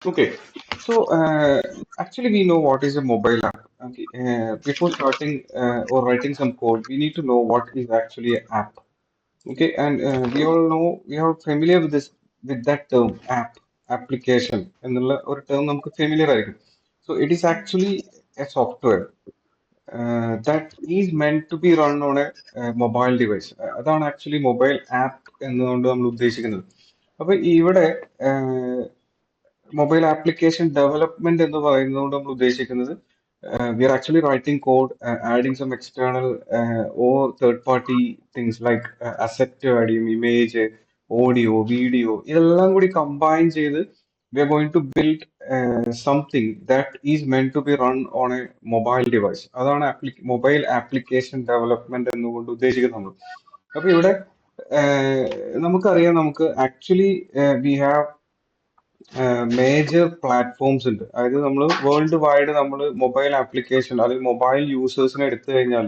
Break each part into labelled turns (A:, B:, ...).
A: Okay, so actually we know what is a mobile app. Okay, before starting or writing some code, we need to know what is actually an app. Okay, and we all know we are familiar with this with that term app application എന്നുള്ള ഒരു term നമുക്ക് familiar ആയിരിക്കും. So it is actually a software that is meant to be run on a mobile device. അതാണ് actually mobile app എന്നുകൊണ്ട് നമ്മൾ ഉദ്ദേശിക്കുന്നത്. അപ്പൊ ഇവിടെ മൊബൈൽ ആപ്ലിക്കേഷൻ ഡെവലപ്മെന്റ് എന്ന് പറയുന്നതുകൊണ്ട് നമ്മൾ ഉദ്ദേശിക്കുന്നത് we are actually writing code, adding some external or third party things like asset add ചെയ്യും, image, audio, video ഇതെല്ലാം കൂടി combine ചെയ്ത് we are going to build something that is meant to be run on a mobile device. അതാണ് mobile application development എന്നുകൊണ്ട് ഉദ്ദേശിക്കുന്നത് നമ്മൾ. അപ്പൊ ഇവിടെ നമുക്കറിയാം നമുക്ക് actually we have major platforms ഉണ്ട്. അതായത് നമ്മൾ വേൾഡ് വൈഡ് നമ്മൾ മൊബൈൽ ആപ്ലിക്കേഷൻ അല്ലെങ്കിൽ മൊബൈൽ യൂസേഴ്സിനെ എടുത്തു കഴിഞ്ഞാൽ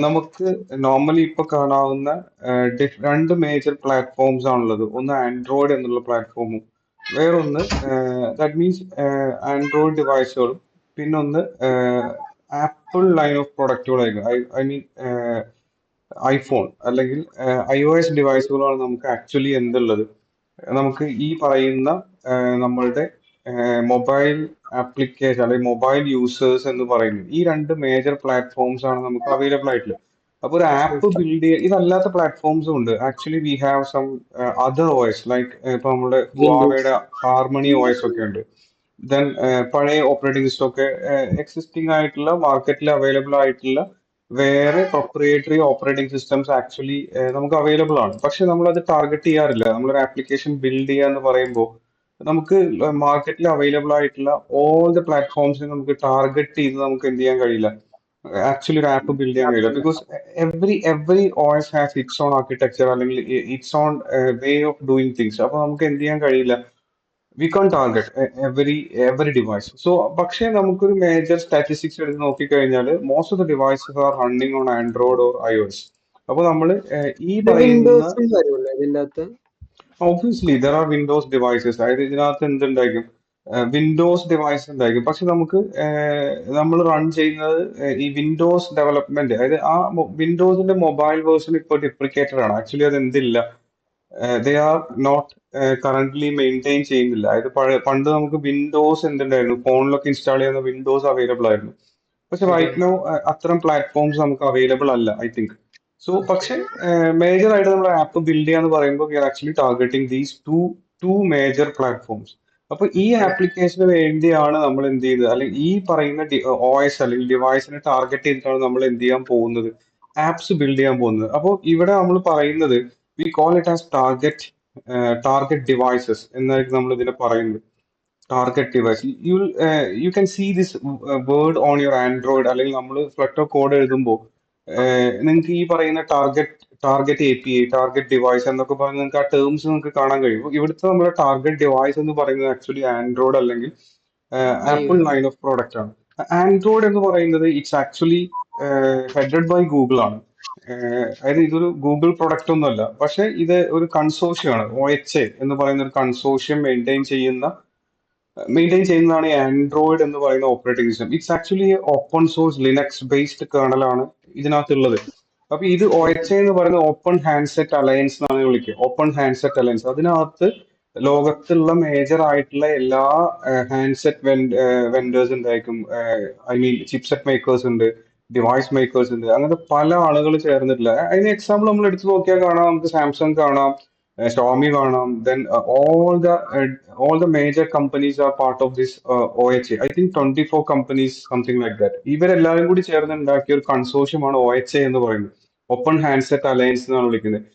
A: നമുക്ക് നോർമലി ഇപ്പൊ കാണാവുന്ന രണ്ട് മേജർ പ്ലാറ്റ്ഫോംസ് ആണുള്ളത്. ഒന്ന് ആൻഡ്രോയിഡ് എന്നുള്ള പ്ലാറ്റ്ഫോമും വേറൊന്ന് ദാറ്റ് മീൻസ് ആൻഡ്രോയിഡ് ഡിവൈസുകളും പിന്നൊന്ന് ആപ്പിൾ ലൈൻ ഓഫ് പ്രൊഡക്റ്റുകളായിരിക്കും. ഐ മീൻ ഐഫോൺ അല്ലെങ്കിൽ iOS ഡിവൈസുകളാണ് നമുക്ക് ആക്ച്വലി എന്തുള്ളത്, നമുക്ക് ഈ പറയുന്ന നമ്മളുടെ മൊബൈൽ ആപ്ലിക്കേഷൻ അല്ലെങ്കിൽ മൊബൈൽ യൂസേഴ്സ് എന്ന് പറയുന്നത്. ഈ രണ്ട് മേജർ പ്ലാറ്റ്ഫോംസ് ആണ് നമുക്ക് അവൈലബിൾ ആയിട്ടുള്ളത്. അപ്പൊ ഒരു ആപ്പ്
B: Okay.
A: ബിൽഡ് ചെയ്യുക ഇതല്ലാത്ത പ്ലാറ്റ്ഫോംസും ഉണ്ട്. Actually we have some other OSes like ഇപ്പൊ നമ്മുടെ
B: Windows.
A: ഹുവാവയുടെ ഹാർമണി ഓയസ് ഒക്കെ ഉണ്ട്. ദെൻ പഴയ ഓപ്പറേറ്റിംഗ് സിസ്റ്റം ഒക്കെ എക്സിസ്റ്റിംഗ് ആയിട്ടുള്ള മാർക്കറ്റിൽ അവൈലബിൾ ആയിട്ടുള്ള വേറെ പ്രൊപ്രിയേറ്ററി ഓപ്പറേറ്റിംഗ് സിസ്റ്റംസ് ആക്ച്വലി നമുക്ക് അവൈലബിൾ ആണ്. പക്ഷെ നമ്മൾ അത് ടാർഗറ്റ് ചെയ്യാറില്ല. നമ്മളൊരു ആപ്ലിക്കേഷൻ ബിൽഡ് ചെയ്യുക എന്ന് പറയുമ്പോൾ നമുക്ക് മാർക്കറ്റിൽ അവൈലബിൾ ആയിട്ടുള്ള ഓൾ ദ പ്ലാറ്റ്ഫോംസിനെ നമുക്ക് ടാർഗറ്റ് ചെയ്ത് നമുക്ക് എന്ത് ചെയ്യാൻ കഴിയില്ല, ആക്ച്വലി ഒരു ആപ്പ് ബിൽഡ് ചെയ്യാൻ കഴിയില്ല. Because every OS has its own architecture അല്ലെങ്കിൽ its own way of doing things. അപ്പൊ നമുക്ക് എന്ത് ചെയ്യാൻ കഴിയില്ല, we can't target every device. So പക്ഷേ നമുക്കൊരു മേജർ സ്റ്റാറ്റിസ്റ്റിക്സ് എടുത്ത് നോക്കിക്കഴിഞ്ഞാൽ most of the devices are running on Android or iOS. അപ്പൊ നമ്മൾ ഈ
B: ഇത്
A: പറയുന്ന
B: വിൻഡോസും വരുമല്ലോ ഇതിൻ്റെ അകത്ത്.
A: Obviously there are Windows devices. അതായത് ഇതിനകത്ത് എന്തുണ്ടായിരിക്കും, വിൻഡോസ് ഡിവൈസ് ഉണ്ടായിരിക്കും. പക്ഷെ നമുക്ക് നമ്മൾ റൺ ചെയ്യുന്നത് ഈ വിൻഡോസ് ഡെവലപ്മെന്റ്, അതായത് ആ വിൻഡോസിന്റെ മൊബൈൽ വേർഷൻ ഇപ്പോൾ ഡിപ്രിക്കേറ്റഡ് ആണ്. ആക്ച്വലി അത് എന്തില്ല, they are not currently maintain ചെയ്യുന്നില്ല. അതായത് പണ്ട് നമുക്ക് വിൻഡോസ് എന്തുണ്ടായിരുന്നു, ഫോണിലൊക്കെ ഇൻസ്റ്റാൾ ചെയ്യുന്ന വിൻഡോസ് അവൈലബിൾ ആയിരുന്നു. പക്ഷെ
B: അതെ.
A: റൈറ്റ് നോ അത്തരം പ്ലാറ്റ്ഫോംസ് നമുക്ക് അവൈലബിൾ അല്ല ഐ തിങ്ക്. So
B: okay.
A: പക്ഷെ മേജർ ആയിട്ട് നമ്മൾ ആപ്പ് ബിൽഡ് ചെയ്യാന്ന് പറയുമ്പോൾ we are actually targeting these two major platforms. അപ്പൊ ഈ
B: ഓക്കെ.
A: ആപ്ലിക്കേഷന് വേണ്ടിയാണ് നമ്മൾ എന്ത് ചെയ്യുന്നത്, അല്ലെങ്കിൽ ഈ പറയുന്ന OS അല്ലെങ്കിൽ ഡിവൈസിനെ ടാർഗറ്റ് ചെയ്തിട്ടാണ് നമ്മൾ എന്ത് ചെയ്യാൻ പോകുന്നത്, ആപ്സ് ബിൽഡ് ചെയ്യാൻ പോകുന്നത്. അപ്പോൾ ഇവിടെ നമ്മൾ പറയുന്നത് we call it as target devices എന്നായിരിക്കും നമ്മൾ ഇതിനെ പറയുന്നത്. Target device you can see this word on your Android, അല്ലെങ്കിൽ നമ്മൾ ഫ്ലട്ടർ കോഡ് എഴുതുമ്പോൾ നിങ്ങൾക്ക് ഈ പറയുന്ന ടാർഗറ്റ് API, ടാർഗറ്റ് ഡിവൈസ് എന്നൊക്കെ പറഞ്ഞ് നിങ്ങൾക്ക് ആ ടേംസ് നിങ്ങൾക്ക് കാണാൻ കഴിയും. ഇവിടുത്തെ നമ്മുടെ ടാർഗറ്റ് ഡിവൈസ് എന്ന് പറയുന്നത് ആക്ച്വലി ആൻഡ്രോയിഡ് അല്ലെങ്കിൽ Apple
B: iOS.
A: Line of product ആണ്. ആൻഡ്രോയിഡ് എന്ന് പറയുന്നത് it's actually headed by Google ആണ്. അതായത് ഇതൊരു ഗൂഗിൾ പ്രൊഡക്റ്റ് ഒന്നുമല്ല. പക്ഷെ ഇത് ഒരു കൺസോർഷ്യമാണ്. OHA എന്ന് പറയുന്ന ഒരു കൺസോർഷ്യം മെയിൻറ്റെയിൻ ചെയ്യുന്നതാണ് ഈ ആൻഡ്രോയിഡ് എന്ന് പറയുന്ന operating system. It's actually open source Linux based കേർണലാണ് ഇതിനകത്തുള്ളത്. അപ്പൊ ഇത് OHA എന്ന് പറയുന്ന ഓപ്പൺ ഹാൻഡ്സെറ്റ് അലയൻസ് എന്നാണ് വിളിക്കുക. ഓപ്പൺ ഹാൻഡ്സെറ്റ് അലയൻസ്, അതിനകത്ത് ലോകത്തുള്ള മേജർ ആയിട്ടുള്ള എല്ലാ ഹാൻഡ്സെറ്റ് വെൻഡേഴ്സ് ഉണ്ടായിരിക്കും. ഐ മീൻ ചിപ്സെറ്റ് മേക്കേഴ്സ് ഉണ്ട്, ഡിവൈസ് മേക്കേഴ്സ് ഉണ്ട്, അങ്ങനത്തെ പല ആളുകൾ ചേർന്നിട്ടില്ല. അതിന് എക്സാമ്പിൾ നമ്മൾ എടുത്തു നോക്കിയാൽ കാണാം, നമുക്ക് സാംസങ് കാണാം, ഷോമി കാണാം. Then all the major companies are part of this OHA. I think 24 companies, something like that. ഇവരെല്ലാവരും കൂടി ചേർന്ന് ഉണ്ടാക്കിയ ഒരു കൺസോർഷ്യമാണ് OHA എന്ന് പറയുന്നത്. ഓപ്പൺ ഹാൻഡ്സെറ്റ് അലയൻസ് എന്നാണ് വിളിക്കുന്നത്.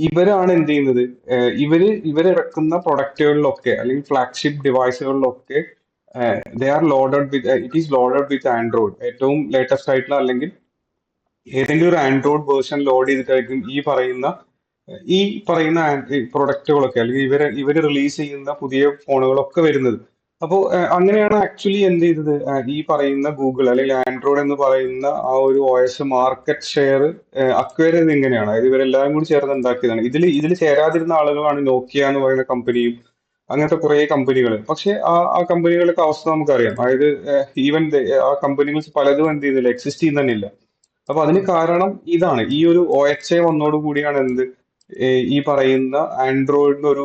A: ഇവരാണ് എന്ത് ചെയ്യുന്നത്, ഇവരിറക്കുന്ന പ്രൊഡക്റ്റുകളിലൊക്കെ അല്ലെങ്കിൽ ഫ്ലാഗ്ഷിപ്പ് ഡിവൈസുകളിലൊക്കെ they are loaded with it is loaded with Android. ഏറ്റവും ലേറ്റസ്റ്റ് ആയിട്ടുള്ള അല്ലെങ്കിൽ ഏതെങ്കിലും ഒരു ആൻഡ്രോയിഡ് വേർഷൻ ലോഡ് ചെയ്തിട്ടായിരിക്കും ഈ പറയുന്ന പ്രൊഡക്റ്റുകളൊക്കെ അല്ലെങ്കിൽ ഇവര് റിലീസ് ചെയ്യുന്ന പുതിയ ഫോണുകളൊക്കെ വരുന്നത്. അപ്പോൾ അങ്ങനെയാണ് ആക്ച്വലി എന്ത് ചെയ്തത്, ഈ പറയുന്ന ഗൂഗിൾ അല്ലെങ്കിൽ ആൻഡ്രോയിഡ് എന്ന് പറയുന്ന ആ ഒരു OS മാർക്കറ്റ് ഷെയർ അക്വയർ ചെയ്തത് ഇങ്ങനെയാണ്. അതായത് ഇവരെല്ലാവരും കൂടി ചേർന്ന് ഉണ്ടാക്കിയതാണ്. ഇതിൽ ചേരാതിരുന്ന ആളുകളാണ് നോക്കിയ എന്ന് പറയുന്ന കമ്പനിയും അങ്ങനത്തെ കുറെ കമ്പനികൾ. പക്ഷെ ആ കമ്പനികളൊക്കെ അവസ്ഥ നമുക്കറിയാം. അതായത് ഈവൻ ആ കമ്പനികൾ പലതും എന്ത് ചെയ്യുന്നില്ല, എക്സിസ്റ്റ് ചെയ്യുന്നില്ല. അപ്പൊ അതിന് കാരണം ഇതാണ്, ഈ ഒരു OXA വന്നോട് കൂടിയാണ് എന്ത് ഈ പറയുന്ന ആൻഡ്രോയിഡിന് ഒരു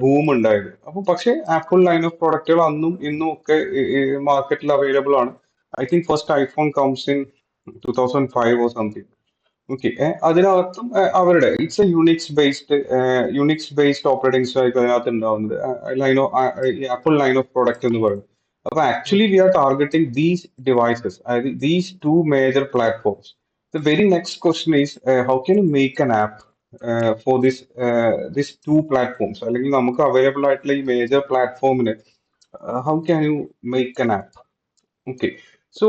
A: ബൂം ഉണ്ടായത്. അപ്പൊ പക്ഷെ ആപ്പിൾ ലൈൻ ഓഫ് പ്രൊഡക്റ്റുകൾ അന്നും ഇന്നും ഒക്കെ മാർക്കറ്റിൽ അവൈലബിൾ ആണ്. I think first iPhone comes in 2005 or something. Okay. അതിനകത്തും അവരുടെ it's a Unix based operating system അതിനകത്ത് ഉണ്ടാവുന്നത്, line of Apple line of product എന്ന് പറയുന്നത്. അപ്പൊ actually we are targeting these devices, അതായത് these two major platforms. The very next question is how can you make an app for this two platforms, അല്ലെങ്കിൽ നമുക്ക് available ആയിട്ടുള്ള ഈ major പ്ലാറ്റ്ഫോമിന് how can you make an app. Okay. So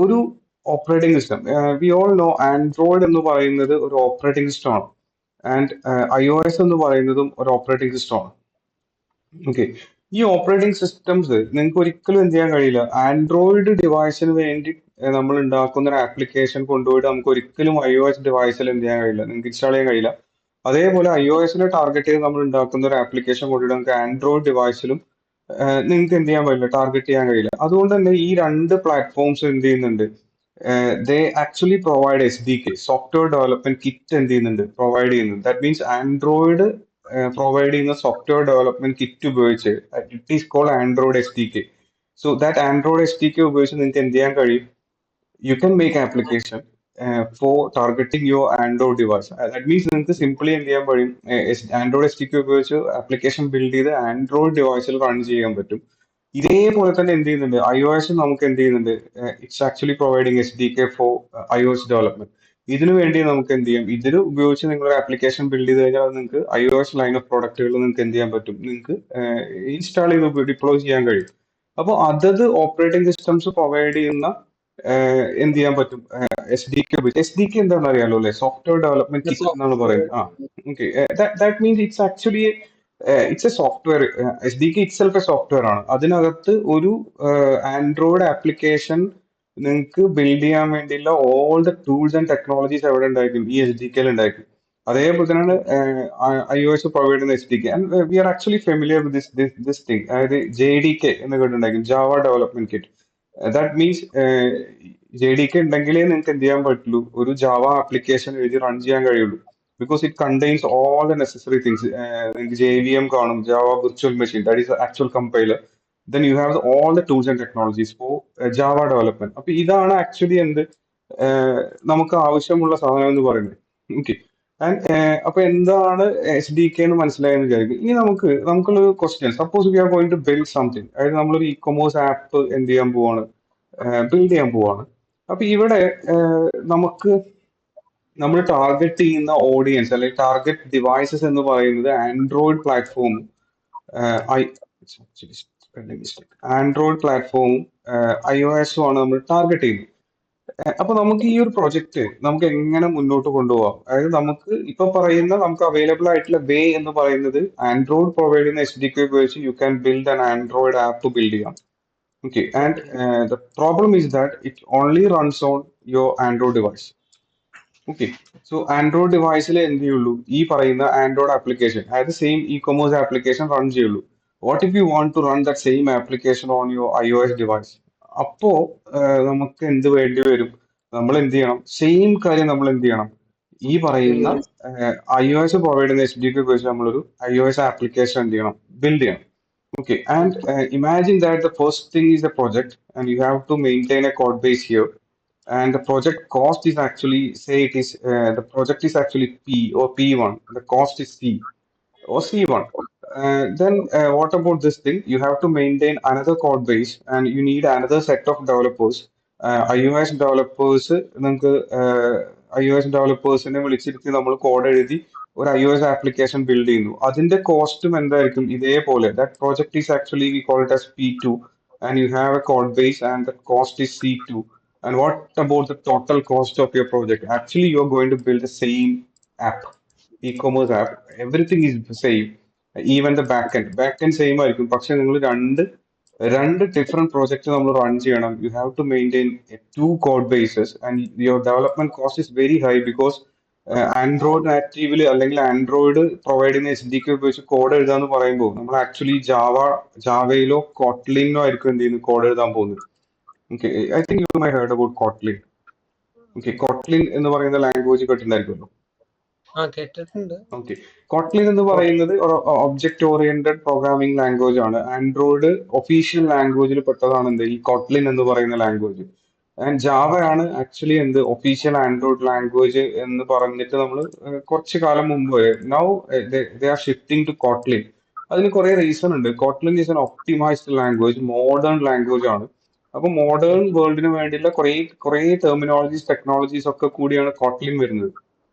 A: ഒരു operating system, we all no Android എന്ന് പറയുന്നത് ഒരു operating system ആണ്. ആൻഡ് iOS എന്ന് പറയുന്നതും ഒരു ഓപ്പറേറ്റിംഗ് സിസ്റ്റം ആണ്. ഓക്കെ. ഈ ഓപ്പറേറ്റിംഗ് സിസ്റ്റംസ് നിങ്ങൾക്ക് ഒരിക്കലും എന്ത് ചെയ്യാൻ കഴിയില്ല. ആൻഡ്രോയിഡ് ഡിവൈസിന് വേണ്ടി നമ്മൾ ഉണ്ടാക്കുന്ന ഒരു ആപ്ലിക്കേഷൻ കൊണ്ടുപോയിട്ട് നമുക്ക് ഒരിക്കലും iOS ഡിവൈസിൽ എന്ത് ചെയ്യാൻ കഴിയില്ല, നിങ്ങൾക്ക് ഇൻസ്റ്റാൾ ചെയ്യാൻ കഴിയില്ല. അതേപോലെ iOSനെ ടാർഗറ്റ് ചെയ്ത് നമ്മൾ ഉണ്ടാക്കുന്ന ഒരു ആപ്ലിക്കേഷൻ കൊണ്ടുപോയിട്ട് നമുക്ക് ആൻഡ്രോയിഡ് ഡിവൈസിലും നിങ്ങൾക്ക് എന്ത് ചെയ്യാൻ പറ്റില്ല, ടാർഗറ്റ് ചെയ്യാൻ കഴിയില്ല. അതുകൊണ്ട് തന്നെ ഈ രണ്ട് പ്ലാറ്റ്ഫോംസ് എന്ത് ചെയ്യുന്നുണ്ട്, they actually provide SDK, software development kit എന്ത് ചെയ്യുന്നുണ്ട്, പ്രൊവൈഡ് ചെയ്യുന്നുണ്ട്. ദാറ്റ് മീൻസ് ആൻഡ്രോയിഡ് പ്രൊവൈഡ് ചെയ്യുന്ന സോഫ്റ്റ്വെയർ ഡെവലപ്മെന്റ് കിറ്റ് ഉപയോഗിച്ച്, it is called Android SDK. So that Android SDK ഉപയോഗിച്ച് നിങ്ങൾക്ക് എന്ത് ചെയ്യാൻ കഴിയും, you can make application for targeting your Android device. That means നിങ്ങൾക്ക് സിംപ്ലി എന്ത് ചെയ്യാൻ കഴിയും, ആൻഡ്രോയിഡ് SDK ഉപയോഗിച്ച് ആപ്ലിക്കേഷൻ ബിൽഡ് ചെയ്ത് ആൻഡ്രോയിഡ് ഡിവൈസിൽ റൺ ചെയ്യാൻ പറ്റും. ഇതേപോലെ തന്നെ എന്ത് ചെയ്യുന്നുണ്ട്, iOS നമുക്ക് എന്ത് ചെയ്യുന്നുണ്ട്, it's actually providing SDK for iOS development. ഇതിനു വേണ്ടി നമുക്ക് എന്ത് ചെയ്യാം, ഇതിൽ ഉപയോഗിച്ച് നിങ്ങൾ ഒരു ആപ്ലിക്കേഷൻ ബിൽഡ് ചെയ്ത് കഴിഞ്ഞാൽ അത് നിങ്ങൾക്ക് iOS ലൈൻ ഓഫ് പ്രൊഡക്റ്റുകൾ നിങ്ങൾക്ക് എന്ത് ചെയ്യാൻ പറ്റും, നിങ്ങൾക്ക് ഇൻസ്റ്റാൾ ചെയ്ത് ഡിപ്ലോയ് ചെയ്യാൻ കഴിയും. അപ്പോൾ അതത് ഓപ്പറേറ്റിംഗ് സിസ്റ്റംസ് പ്രൊവൈഡ് ചെയ്യുന്ന എന്ത് ചെയ്യാൻ പറ്റും, SDK എന്താണെന്ന് അറിയാലോ അല്ലെ, സോഫ്റ്റ്വെയർ ഡെവലപ്മെന്റ്
B: The
A: കിറ്റ് എന്നാണ് പറയുന്നത്.
B: software.
A: Okay. That means it's actually it's a software. SDK itself a software ആണ്. അതിനകത്ത് ഒരു ആൻഡ്രോയിഡ് ആപ്ലിക്കേഷൻ നിങ്ങൾക്ക് ബിൽഡ് ചെയ്യാൻ വേണ്ടിയുള്ള all the tools and technologies എവിടെ ഉണ്ടായിരിക്കും, ഈ SDKയിൽ ഉണ്ടായിരിക്കും. അതേപോലെ തന്നെയാണ് iOS പ്രൊവൈഡ് ചെയ്യുന്ന SDK. And we are actually familiar with this thing. അതായത് JDK എന്ന് കേട്ടിട്ടുണ്ടായിരിക്കും, Java development kit. That means JDK ഉണ്ടെങ്കിലേ നിങ്ങൾക്ക് എന്ത് ചെയ്യാൻ പറ്റുള്ളൂ, ഒരു ജാവ ആപ്ലിക്കേഷൻ എഴുതി റൺ ചെയ്യാൻ കഴിയുള്ളൂ. Because it contains all the necessary things. നിങ്ങൾക്ക് JVM കാണും, Java virtual machine, that is actual compiler. Then you have all the tools and technologies for Java development. അപ്പൊ ഇതാണ് ആക്ച്വലി എന്ത് നമുക്ക് ആവശ്യമുള്ള സാധനം എന്ന് പറയുന്നത്. ഓക്കെ. ആൻഡ് അപ്പൊ എന്താണ് SDK എന്ന് മനസ്സിലായെന്ന് വിചാരിക്കും. ഇനി നമുക്കുള്ള question, suppose we are going to build something, അതായത് നമ്മളൊരു ഇ-കൊമേഴ്സ് ആപ്പ് എന്ത് ചെയ്യാൻ പോവാണ്, ബിൽഡ് ചെയ്യാൻ പോവാണ്. അപ്പൊ ഇവിടെ നമുക്ക് നമ്മൾ ടാർഗറ്റ് ചെയ്യുന്ന ഓഡിയൻസ് അല്ലെങ്കിൽ ടാർഗറ്റ് ഡിവൈസസ് എന്ന് പറയുന്നത് ആൻഡ്രോയിഡ് പ്ലാറ്റ്ഫോമും ആൻഡ്രോയിഡ് പ്ലാറ്റ്ഫോമും iOS-ഉം ആണ് നമ്മൾ ടാർഗറ്റ് ചെയ്യുന്നത്. അപ്പൊ നമുക്ക് ഈ ഒരു പ്രൊജക്ട് നമുക്ക് എങ്ങനെ മുന്നോട്ട് കൊണ്ടുപോകാം, അതായത് നമുക്ക് ഇപ്പൊ പറയുന്ന നമുക്ക് അവൈലബിൾ ആയിട്ടുള്ള വേ എന്ന് പറയുന്നത് ആൻഡ്രോയിഡ് പ്രൊവൈഡ് ചെയ്യുന്ന SDK ഉപയോഗിച്ച് U can build an Android app build ചെയ്യാം. Okay, and
B: Okay.
A: the problem is that it only runs on your Android device. Okay, so Android ഡിവൈസിൽ എന്ത് ചെയ്യുള്ളൂ, ഈ പറയുന്ന ആൻഡ്രോയിഡ് ആപ്ലിക്കേഷൻ, അതായത് സെയിം ഇ-കൊമേഴ്സ് ആപ്ലിക്കേഷൻ റൺ ചെയ്യുള്ളൂ. What if you want to run that same application on your iOS device? അപ്പോ നമുക്ക് എന്ത് വേണ്ടി വരും, നമ്മൾ എന്ത് ചെയ്യണം, സെയിം കാര്യം നമ്മൾ എന്ത് ചെയ്യണം, ഈ പറയുന്ന
B: Yes.
A: iOS പ്രൊവൈഡ് ചെയ്യുന്ന SDK ഉപയോഗിച്ച് നമ്മളൊരു iOS ആപ്ലിക്കേഷൻ എന്ത് ചെയ്യണം, ബിൽഡ് ചെയ്യണം. Okay, and
B: Okay.
A: imagine that the first thing is the project, and you have to maintain a code base here. And the project cost is actually, say it is, the project is actually P or P1, the cost is C or C1. Then what about this thing? You have to maintain another code base and you need another set of developers. iOS developers, നമുക്ക് iOS developers-നെ വിളിച്ചിരുത്തി നമ്മൾ code എഴുതി ഒരു iOS application build ചെയ്യുന്നു. അതിന്റെ കോസ്റ്റും എന്തായിരിക്കും, ഇതേപോലെ. That project is actually we call it as P2 and you have a code base and the cost is C2. And what about the total cost of your project? Actually, you're going to build the same app, e-commerce app. Everything is the same. Even the backend same ആയിരിക്കും. പക്ഷെ നിങ്ങൾ രണ്ട് different project നമ്മൾ run ചെയ്യണം. You have to maintain two code bases and your development cost is very high because Android നാറ്റീവിൽ അല്ലെങ്കിൽ Android provide ചെയ്യുന്ന SDK ഉപയോഗിച്ച് കോഡ് എഴുതാന്ന് പറയുമ്പോൾ നമ്മൾ ആക്ച്വലി ജാവയിലോ കോട്ട്ലിനോ ആയിരിക്കും എന്ത് ചെയ്യുന്നത് കോഡ് എഴുതാൻ പോകുന്നത്. Okay, I think you my heard about Kotlin. Okay, Kotlin എന്ന് പറയുന്ന ലാംഗ്വേജ് കേട്ടിട്ടുണ്ടായിരിക്കുമല്ലോ.
B: കേട്ടിട്ടുണ്ട്.
A: ഓക്കെ, കോട്ട്ലിൻ എന്ന് പറയുന്നത് ഒരു ഒബ്ജക്റ്റ് ഓറിയന്റഡ് പ്രോഗ്രാമിംഗ് ലാംഗ്വേജ് ആണ്. ആൻഡ്രോയിഡ് ഒഫീഷ്യൽ ലാംഗ്വേജിൽ പെട്ടതാണ് എന്ത് ഈ കോട്ട്ലിൻ എന്ന് പറയുന്ന ലാംഗ്വേജ്. ആൻഡ് ജാവ ആണ് ആക്ച്വലി എന്ത് ഒഫീഷ്യൽ ആൻഡ്രോയിഡ് ലാംഗ്വേജ് എന്ന് പറഞ്ഞിട്ട് നമ്മൾ കുറച്ച് കാലം മുമ്പ് now they are shifting to Kotlin. അതിന് കുറെ റീസൺ ഉണ്ട്. Kotlin is an optimised language, modern language ആണ്. അപ്പൊ മോഡേൺ വേൾഡിന് വേണ്ടിയുള്ള കുറെ കുറെ ടെർമിനോളജീസ് ടെക്നോളജീസ് ഒക്കെ കൂടിയാണ് കോട്ട്ലിൻ വരുന്നത്.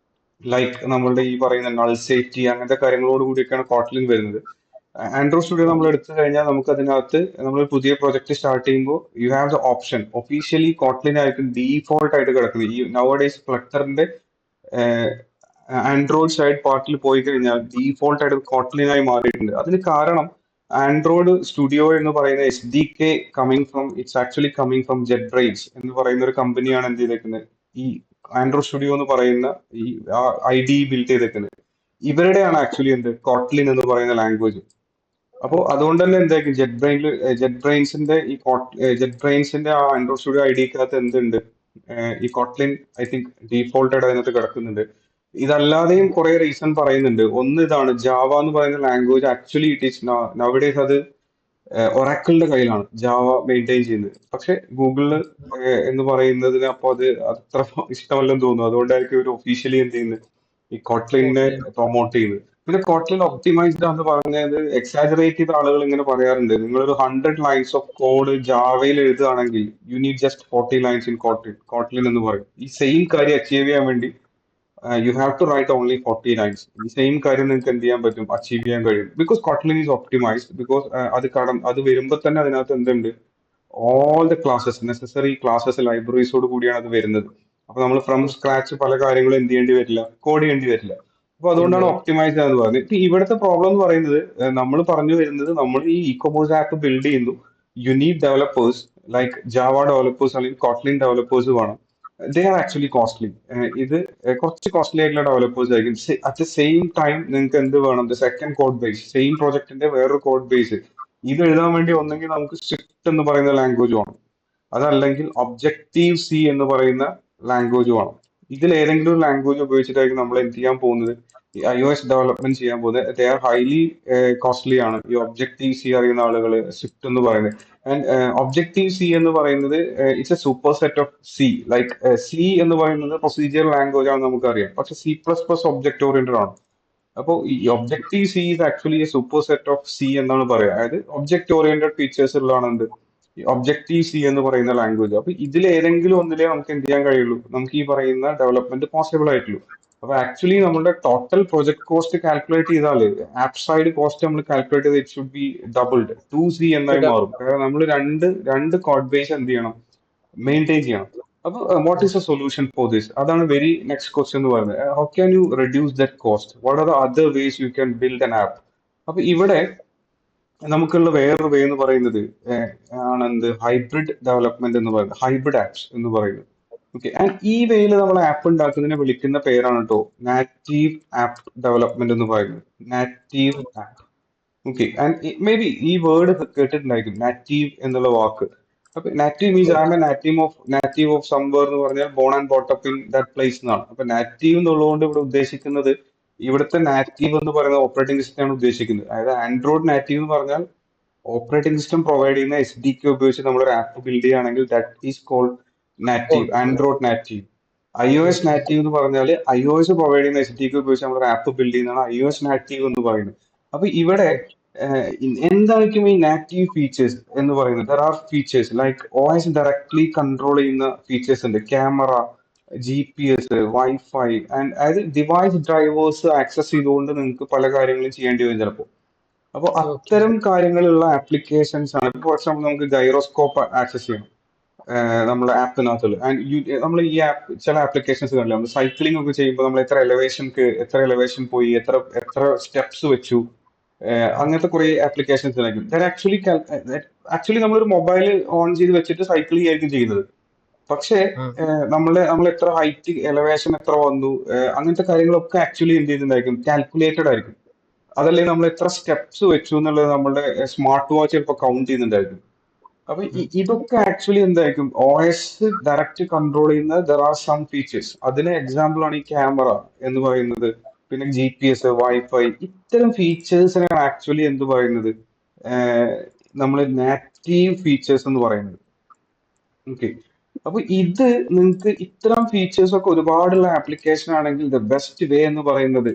A: ലൈക്ക് നമ്മളുടെ ഈ പറയുന്ന നൾ സേഫ്റ്റി അങ്ങനത്തെ കാര്യങ്ങളോട് കൂടിയൊക്കെയാണ് കോട്ട്ലിൻ വരുന്നത്. ആൻഡ്രോയിഡ് സ്റ്റുഡിയോ നമ്മൾ എടുത്തു കഴിഞ്ഞാൽ നമുക്ക് അതിനകത്ത് നമ്മൾ പുതിയ പ്രൊജക്ട് സ്റ്റാർട്ട് ചെയ്യുമ്പോൾ U have the option. Officially Kotlin ആയിരിക്കും ഡീഫോൾട്ട് ആയിട്ട് കിടക്കുന്നത്. ഈ നൗ ഡേയ്സ് ഫ്ലട്ടറിന്റെ ആൻഡ്രോയിഡ് സൈഡ് പാർട്ടിൽ പോയി കഴിഞ്ഞാൽ ഡീഫോൾട്ട് ആയിട്ട് കോട്ട്ലിനായി മാറിയിട്ടുണ്ട്. അതിന് കാരണം ആൻഡ്രോയിഡ് സ്റ്റുഡിയോ എന്ന് പറയുന്ന SDK coming from it's actually coming from JetBrains എന്ന് പറയുന്ന ഒരു കമ്പനിയാണ് എന്ത് ചെയ്തേക്കുന്നത് ഈ ആൻഡ്രോയിഡ് സ്റ്റുഡിയോ എന്ന് പറയുന്ന ഈ ID ബിൽഡ് ചെയ്തേക്കുന്നത്. ഇവരുടെയാണ് ആക്ച്വലി എന്ത് കോട്ട്ലിൻ എന്ന് പറയുന്ന ലാംഗ്വേജ്. അപ്പോൾ അതുകൊണ്ട് തന്നെ എന്തായിരിക്കും ജെറ്റ് ബ്രെയിൻസിന്റെ ആ ആൻഡ്രോയിഡ് സ്റ്റുഡിയോ IDക്കകത്ത് എന്തുണ്ട് ഈ കോട്ട്ലിൻ ഐ തിങ്ക് ഡീഫോൾട്ട് ആയിട്ട് അതിനകത്ത് കിടക്കുന്നുണ്ട്. ഇതല്ലാതെയും കുറെ റീസൺ പറയുന്നുണ്ട്. ഒന്ന് ഇതാണ് ജാവ എന്ന് പറയുന്ന language actually it is nowadays അത് ഒറാക്കിളിന്റെ കയ്യിലാണ് ജാവ മെയിൻറ്റെയിൻ ചെയ്യുന്നത്. പക്ഷെ ഗൂഗിളിൽ എന്ന് പറയുന്നതിന് അപ്പൊ അത് അത്ര ഇഷ്ടമല്ലെന്ന് തോന്നുന്നു. അതുകൊണ്ടായിരിക്കും ഇവർ ഒഫീഷ്യലി എന്ത് ചെയ്യുന്നത് ഈ കോട്ട്ലിനെ പ്രൊമോട്ട് ചെയ്യുന്നത്. പിന്നെ കോട്ട്ലിൻ ഒപ്റ്റിമൈസ്ഡ് എന്ന് പറഞ്ഞത് എക്സാജറേറ്റ് ചെയ്ത ആളുകൾ ഇങ്ങനെ പറയാറുണ്ട്. നിങ്ങളൊരു 100 ലൈൻസ് ഓഫ് കോഡ് ജാവയിൽ എഴുതുകയാണെങ്കിൽ you need just 40 lines in Kotlin എന്ന് പറയും. ഈ സെയിം കാര്യം അച്ചീവ് ചെയ്യാൻ വേണ്ടി you have to write only 40 lines. ഈ സെയിം കാര്യം നിങ്ങൾക്ക് എന്ത് ചെയ്യാൻ പറ്റും അച്ചീവ് ചെയ്യാൻ കഴിയും. Because Kotlin is optimized. Because അത് വരുമ്പോൾ തന്നെ അതിനകത്ത് എന്തുണ്ട് all the classes necessary classes ലൈബ്രറീസോട് കൂടിയാണ് അത് വരുന്നത്. അപ്പൊ നമ്മൾ ഫ്രം സ്ക്രാച്ച് പല കാര്യങ്ങളും എന്ത് ചെയ്യേണ്ടി വരില്ല, കോഡ് ചെയ്യേണ്ടി വരില്ല. അപ്പൊ അതുകൊണ്ടാണ് ഒപ്റ്റിമൈസ്ഡ് എന്ന് പറയുന്നത്. ഇപ്പൊ ഇവിടുത്തെ പ്രോബ്ലം എന്ന് പറയുന്നത് നമ്മൾ പറഞ്ഞു വരുന്നത് നമ്മൾ ഈ ഇക്കോമേഴ്സ് ആപ്പ് ബിൽഡ് ചെയ്യുന്നു. You need developers like Java developers അല്ലെങ്കിൽ കോട്ട്ലിൻ ഡെവലപ്പേഴ്സ് വേണം. They are actually costly. ഇത് കുറച്ച് കോസ്റ്റ്ലി ആയിട്ടുള്ള ഡെവലപ്പേഴ്സ് ആയിരിക്കും. അറ്റ് ദ സെയിം ടൈം നിങ്ങൾക്ക് എന്ത് വേണം, the second code base same പ്രോജക്റ്റിന്റെ വേറൊരു കോഡ് ബേസ് ഇത് എഴുതാൻ വേണ്ടി ഒന്നെങ്കിൽ നമുക്ക് സ്വിഫ്റ്റ് എന്ന് പറയുന്ന ലാംഗ്വേജ് വേണം, അതല്ലെങ്കിൽ ഒബ്ജക്റ്റീവ് സി എന്ന് പറയുന്ന ലാംഗ്വേജ് വേണം. ഇതിൽ ഏതെങ്കിലും ഒരു ലാംഗ്വേജ് ഉപയോഗിച്ചിട്ടായിരിക്കും നമ്മൾ എന്ത് ചെയ്യാൻ പോകുന്നത് ഈ iOS ഡെവലപ്മെന്റ് ചെയ്യാൻ പോകുന്നത്. ദേ ആർ ഹൈലി കോസ്റ്റ്ലി ആണ്. ഈ ഒബ്ജക്റ്റീവ് സി അറിയുന്ന ആളുകൾ സ്വിഫ്റ്റ് എന്ന് പറയുന്നത്. ആൻഡ് ഒബ്ജക്റ്റീവ് സി എന്ന് പറയുന്നത് it's A super set of C. Like C എന്ന് പറയുന്നത് പ്രൊസീജിയർ ലാംഗ്വേജ് ആണ് നമുക്കറിയാം. പക്ഷെ C++ ഒബ്ജക്റ്റ് ഓറിയന്റഡ് ആണ്. അപ്പോൾ ഈ objective C is actually A super set of C എന്നാണ് പറയുക. അതായത് ഒബ്ജക്റ്റ് ഓറിയന്റഡ് ഫീച്ചേഴ്സ് ഉള്ളതാണ് എന്ത് ഈ ഒബ്ജക്റ്റീവ് സി എന്ന് പറയുന്ന ലാംഗ്വേജ്. അപ്പൊ ഇതിൽ ഏതെങ്കിലും ഒന്നിലേ നമുക്ക് എന്ത് ചെയ്യാൻ കഴിയുള്ളൂ, നമുക്ക് ഈ പറയുന്ന ഡെവലപ്മെന്റ് പോസിബിൾ ആയിട്ടുള്ളൂ. അപ്പൊ ആക്ച്വലി നമ്മുടെ ടോട്ടൽ പ്രൊജക്ട് കോസ്റ്റ് കാൽക്കുലേറ്റ് ചെയ്താൽ ആപ്പ് സൈഡ് കോസ്റ്റ് നമ്മൾ കാൽക്കുലേറ്റ് ചെയ്ത് it should be doubled 2C എന്നായി മാറും. കാരണം നമ്മൾ രണ്ട് കോഡ് ബേസ് എന്ത് ചെയ്യണം, മെയിൻറ്റെയിൻ ചെയ്യണം. അപ്പൊ what is A solution for this, അതാണ് വെരി നെക്സ്റ്റ് ക്വസ്റ്റ്യൻ എന്ന് പറയുന്നത്. How can U reduce that cost, what are the other vase U can build an app. അപ്പൊ ഇവിടെ നമുക്കുള്ള വേറൊരു വേ എന്ന് പറയുന്നത് ആണ് എന്ത് ഹൈബ്രിഡ് ഡെവലപ്മെന്റ് എന്ന് പറയുന്നത്, ഹൈബ്രിഡ് ആപ്സ് എന്ന് പറയുന്നത്. ഓക്കെ, ആൻഡ് ഈ വേയിൽ നമ്മൾ ആപ്പ് ഉണ്ടാക്കുന്നതിനെ വിളിക്കുന്ന പേരാണ് കേട്ടോ നാറ്റീവ് ആപ്പ് ഡെവലപ്മെന്റ് എന്ന് പറയുന്നത്. Native app. Okay, and maybe ഈ വേർഡ് കേട്ടിട്ടുണ്ടായിരിക്കും നാറ്റീവ് എന്നുള്ള വാക്ക്. അപ്പൊ native means I am a native of somewhere എന്ന് പറഞ്ഞാൽ born and brought up in that place എന്നാണ്. അപ്പൊ നാറ്റീവ് എന്നുള്ളതുകൊണ്ട് ഇവിടെ ഉദ്ദേശിക്കുന്നത് ഇവിടുത്തെ നാറ്റീവ് എന്ന് പറയുന്ന ഓപ്പറേറ്റിംഗ് സിസ്റ്റം ആണ് ഉദ്ദേശിക്കുന്നത്. അതായത് ആൻഡ്രോയിഡ് നാറ്റീവ് എന്ന് പറഞ്ഞാൽ ഓപ്പറേറ്റിംഗ് സിസ്റ്റം പ്രൊവൈഡ് ചെയ്യുന്ന SDK ഉപയോഗിച്ച് നമ്മൾ ഒരു ആപ്പ് ബിൽഡ് ചെയ്യുകയാണെങ്കിൽ that is called native, Android native. iOS native എന്ന് പറഞ്ഞാൽ iOS പ്രൊവൈഡ് ചെയ്യുന്ന SDK ഉപയോഗിച്ച് നമ്മൾ ഒരു ആപ്പ് ബിൽഡ് ചെയ്യുന്നതാണ് iOS നാറ്റീവ് എന്ന് പറയുന്നത്. അപ്പൊ ഇവിടെ എന്തായിരിക്കും ഈ നാറ്റീവ് ഫീച്ചേഴ്സ് എന്ന് പറയുന്നത്? There R features like OS directly control ചെയ്യുന്ന ഫീച്ചേഴ്സ് ഉണ്ട്. ക്യാമറ, GPS, വൈഫൈ ആൻഡ് അതായത് ഡിവൈസ് ഡ്രൈവേഴ്സ് ആക്സസ് ചെയ്തുകൊണ്ട് നിങ്ങൾക്ക് പല കാര്യങ്ങളും ചെയ്യേണ്ടി വരും ചിലപ്പോൾ. അപ്പോൾ അത്തരം കാര്യങ്ങളുള്ള ആപ്ലിക്കേഷൻസ് ആണ്. ഫോർ എക്സാമ്പിൾ നമുക്ക് ഗൈറോസ്കോപ്പ് ആക്സസ് ചെയ്യണം നമ്മുടെ ആപ്പിനകത്തുള്ളൂ. ആൻഡ് നമ്മൾ ഈ ആപ്പ് ചില ആപ്ലിക്കേഷൻസ് കണ്ടില്ല, നമ്മൾ സൈക്ലിംഗ് ഒക്കെ ചെയ്യുമ്പോൾ നമ്മൾ എത്ര എലവേഷൻ പോയി, എത്ര സ്റ്റെപ്സ് വെച്ചു, അങ്ങനത്തെ കുറെ ആപ്ലിക്കേഷൻസ് ആയിരിക്കും. ആക്ച്വലി നമ്മളൊരു മൊബൈൽ ഓൺ ചെയ്ത് വെച്ചിട്ട് സൈക്ലിംഗ് ആയിരിക്കും ചെയ്യുന്നത്. പക്ഷേ
B: ആ
A: നമ്മൾ എത്ര ഹൈറ്റ് എലവേഷൻ എത്ര വന്നു അങ്ങനത്തെ കാര്യങ്ങളൊക്കെ ആക്ച്വലി എന്ത് ചെയ്തിട്ടുണ്ടായിരിക്കും, കാൽക്കുലേറ്റഡ് ആയിരിക്കും. അതല്ലെങ്കിൽ നമ്മൾ എത്ര സ്റ്റെപ്സ് വെച്ചു എന്നുള്ളത് നമ്മുടെ സ്മാർട്ട് വാച്ച് ചിലപ്പോൾ കൗണ്ട് ചെയ്യുന്നുണ്ടായിരിക്കും. അപ്പൊ
B: ഉം,
A: ഇതൊക്കെ ആക്ച്വലി എന്തായിരിക്കും, ഒ എസ് ഡയറക്റ്റ് കൺട്രോൾ ചെയ്യുന്ന ദർ ആർ സം ഫീച്ചേഴ്സ്. അതിന് എക്സാമ്പിൾ ആണ് ഈ ക്യാമറ എന്ന് പറയുന്നത്, പിന്നെ GPS, വൈഫൈ, ഇത്തരം ഫീച്ചേഴ്സിനാണ് ആക്ച്വലി എന്ത് പറയുന്നത്, നമ്മൾ നാറ്റീവ് ഫീച്ചേഴ്സ് എന്ന് പറയുന്നത്. ഓക്കെ. അപ്പൊ ഇത് നിങ്ങൾക്ക് ഇത്തരം ഫീച്ചേഴ്സ് ഒക്കെ ഒരുപാടുള്ള ആപ്ലിക്കേഷൻ ആണെങ്കിൽ ദ ബെസ്റ്റ് വേ എന്ന് പറയുന്നത്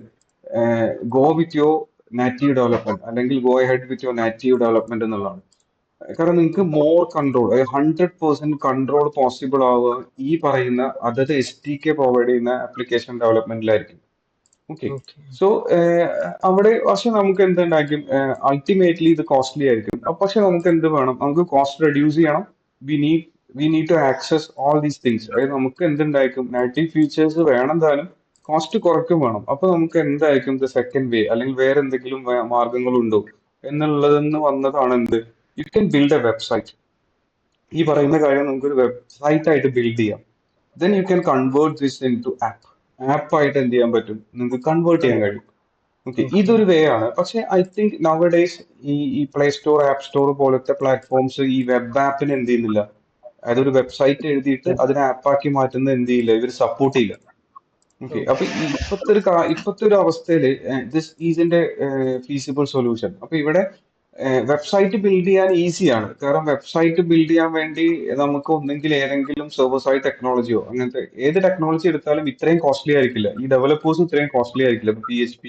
A: go with your native development, അല്ലെങ്കിൽ go ahead with your native development എന്നുള്ളതാണ്. കാരണം നിങ്ങൾക്ക് മോർ കൺട്രോൾ, 100% കൺട്രോൾ പോസിബിൾ ആവുക ഈ പറയുന്ന അതത് SDK പ്രൊവൈഡ് ചെയ്യുന്ന ആപ്ലിക്കേഷൻ ഡെവലപ്മെന്റിലായിരിക്കും. ഓക്കെ.
B: ഓക്കെ.
A: സോ അവിടെ പക്ഷെ നമുക്ക് എന്തുണ്ടായിരിക്കും, അൾട്ടിമേറ്റ്ലി ഇത് കോസ്റ്റ്ലി ആയിരിക്കും. പക്ഷെ നമുക്ക് എന്ത് വേണം, നമുക്ക് കോസ്റ്റ് റെഡ്യൂസ് ചെയ്യണം. We need we need to access all these things. അതായത് നമുക്ക് എന്തുണ്ടായിരിക്കും, നാറ്റീവ് ഫീച്ചേഴ്സ് വേണം താനും, കോസ്റ്റ് കുറയ്ക്കും വേണം. അപ്പൊ നമുക്ക് എന്തായിരിക്കും ദ സെക്കൻഡ് വേ, അല്ലെങ്കിൽ വേറെ എന്തെങ്കിലും മാർഗങ്ങളുണ്ടോ എന്നുള്ളതെന്ന് വന്നതാണ് എന്ത്, you can build a website. ഈ പറയുന്ന കാര്യം നമുക്കൊരു വെബ്സൈറ്റ് ആയിട്ട് ബിൽഡ് ചെയ്യാം. Then you can convert this into app. ആപ്പായിട്ട് എന്ത് ചെയ്യാൻ പറ്റും, നിങ്ങൾക്ക് കൺവേർട്ട് ചെയ്യാൻ കഴിയും. Okay,
B: okay.
A: ഇതൊരു വേ ആണ്. പക്ഷെ ഐ തിങ്ക് നവഡേയ്സ് ഈ പ്ലേ സ്റ്റോർ, ആപ്പ് സ്റ്റോർ പോലത്തെ പ്ലാറ്റ്ഫോംസ് ഈ വെബ് ആപ്പിന് എന്ത് ചെയ്യുന്നില്ല, അതൊരു വെബ്സൈറ്റ് എഴുതിയിട്ട് അതിനെ ആപ്പാക്കി മാറ്റുന്നത് എന്ത് ചെയ്യില്ല, ഇവർ സപ്പോർട്ട് ചെയ്യില്ല. ഓക്കെ.
B: ഓക്കെ.
A: അപ്പൊ ഇപ്പത്തെ ഒരു അവസ്ഥയിൽ ദിസ് ഈസിന്റെ ഫീസിബിൾ സൊല്യൂഷൻ. അപ്പൊ ഇവിടെ വെബ്സൈറ്റ് ബിൽഡ് ചെയ്യാൻ ഈസിയാണ്. കാരണം വെബ്സൈറ്റ് ബിൽഡ് ചെയ്യാൻ വേണ്ടി നമുക്ക് ഒന്നെങ്കിൽ ഏതെങ്കിലും സെർവർ സൈഡ് ടെക്നോളജിയോ അങ്ങനത്തെ ഏത് ടെക്നോളജി എടുത്താലും ഇത്രയും കോസ്റ്റ്ലി ആയിരിക്കില്ല, ഈ ഡെവലപ്പേഴ്സ് ഇത്രയും കോസ്റ്റ്ലി ആയിരിക്കില്ല. ഇപ്പൊ PHP,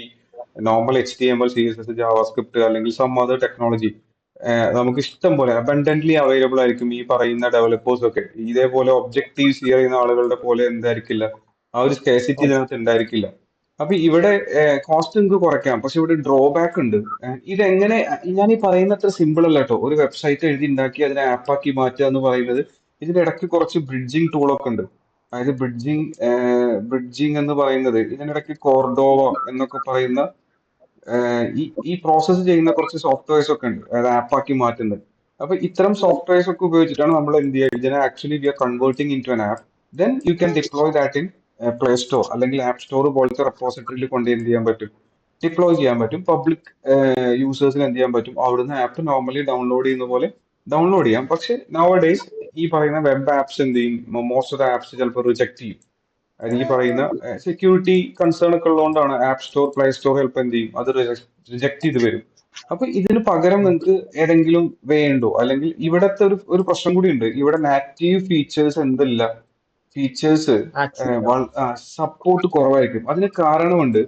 A: normal HTML, CSS, JavaScript, അല്ലെങ്കിൽ സം അതർ ടെക്നോളജി നമുക്ക് ഇഷ്ടം പോലെ അബൻഡന്റ്ലി അവൈലബിൾ ആയിരിക്കും. ഈ പറയുന്ന ഡെവലപ്പേഴ്സ് ഒക്കെ ഇതേപോലെ ഒബ്ജക്റ്റീവ്സ് ചെയ്യുന്ന ആളുകളുടെ പോലെ എന്തായിരിക്കില്ല, ആ ഒരു സ്കേസിറ്റി ഇതിനകത്ത് ഉണ്ടായിരിക്കില്ല. അപ്പൊ ഇവിടെ കോസ്റ്റ് നിങ്ങൾക്ക് കുറയ്ക്കാം, പക്ഷെ ഇവിടെ ഡ്രോബാക്ക് ഉണ്ട്. ഇതെങ്ങനെ, ഞാൻ ഈ പറയുന്ന അത്ര സിമ്പിൾ അല്ല കേട്ടോ. ഒരു വെബ്സൈറ്റ് എഴുതി ഉണ്ടാക്കി അതിനെ ആപ്പാക്കി മാറ്റുക എന്ന് പറയുന്നത്, ഇതിന്റെ ഇടയ്ക്ക് കുറച്ച് ബ്രിഡ്ജിങ് ടൂളൊക്കെ ഉണ്ട്. അതായത് ബ്രിഡ്ജിങ് എന്ന് പറയുന്നത്, ഇതിനിടയ്ക്ക് കോർഡോവ എന്നൊക്കെ പറയുന്ന ഈ പ്രോസസ്സ് ചെയ്യുന്ന കുറച്ച് സോഫ്റ്റ്വെയർസ് ഒക്കെ ഉണ്ട്, അതായത് ആപ്പാക്കി മാറ്റുന്നത്. അപ്പൊ ഇത്തരം സോഫ്റ്റ്വെയർസ് ഒക്കെ ഉപയോഗിച്ചിട്ടാണ് നമ്മൾ എന്ത് ചെയ്യുക, ഇതിനെ actually we are converting into an app. Then you can deploy that in Play Store അല്ലെങ്കിൽ ആപ്പ് സ്റ്റോർ പോലത്തെ റെപ്പോസിറ്ററിയിൽ കൊണ്ട് എന്ത് ചെയ്യാൻ പറ്റും, ഡിപ്ലോയ് ചെയ്യാൻ പറ്റും. പബ്ലിക് യൂസേഴ്സിന് എന്ത് ചെയ്യാൻ പറ്റും, അവിടുന്ന് ആപ്പ് നോർമലി ഡൗൺലോഡ് ചെയ്യുന്ന പോലെ ഡൗൺലോഡ് ചെയ്യാം. പക്ഷെ നവ ഡേയ്സ് ഈ പറയുന്ന വെബ് ആപ്സ് എന്ത് ചെയ്യും, മോസ്റ്റ് ഓഫ് ദ ആപ്സ് ചിലപ്പോൾ റിജക്ട് ചെയ്യും. അത് ഈ പറയുന്ന സെക്യൂരിറ്റി കൺസേൺ ഒക്കെ ഉള്ളതുകൊണ്ടാണ് ആപ്പ് സ്റ്റോർ, പ്ലേ സ്റ്റോർ ചിലപ്പോൾ എന്ത് ചെയ്യും, അത് റിജക്ട് ചെയ്ത് വരും. അപ്പൊ ഇതിന് പകരം നിങ്ങൾക്ക് ഏതെങ്കിലും വേ ഉണ്ടോ, അല്ലെങ്കിൽ ഇവിടത്തെ ഒരു പ്രശ്നം കൂടി ഉണ്ട്. ഇവിടെ നാറ്റീവ് ഫീച്ചേഴ്സ് എന്തില്ല, ഫീച്ചേഴ്സ്
B: ആക്സസ്.
A: സപ്പോർട്ട് കുറവായിരിക്കും. അതിന് കാരണമുണ്ട്.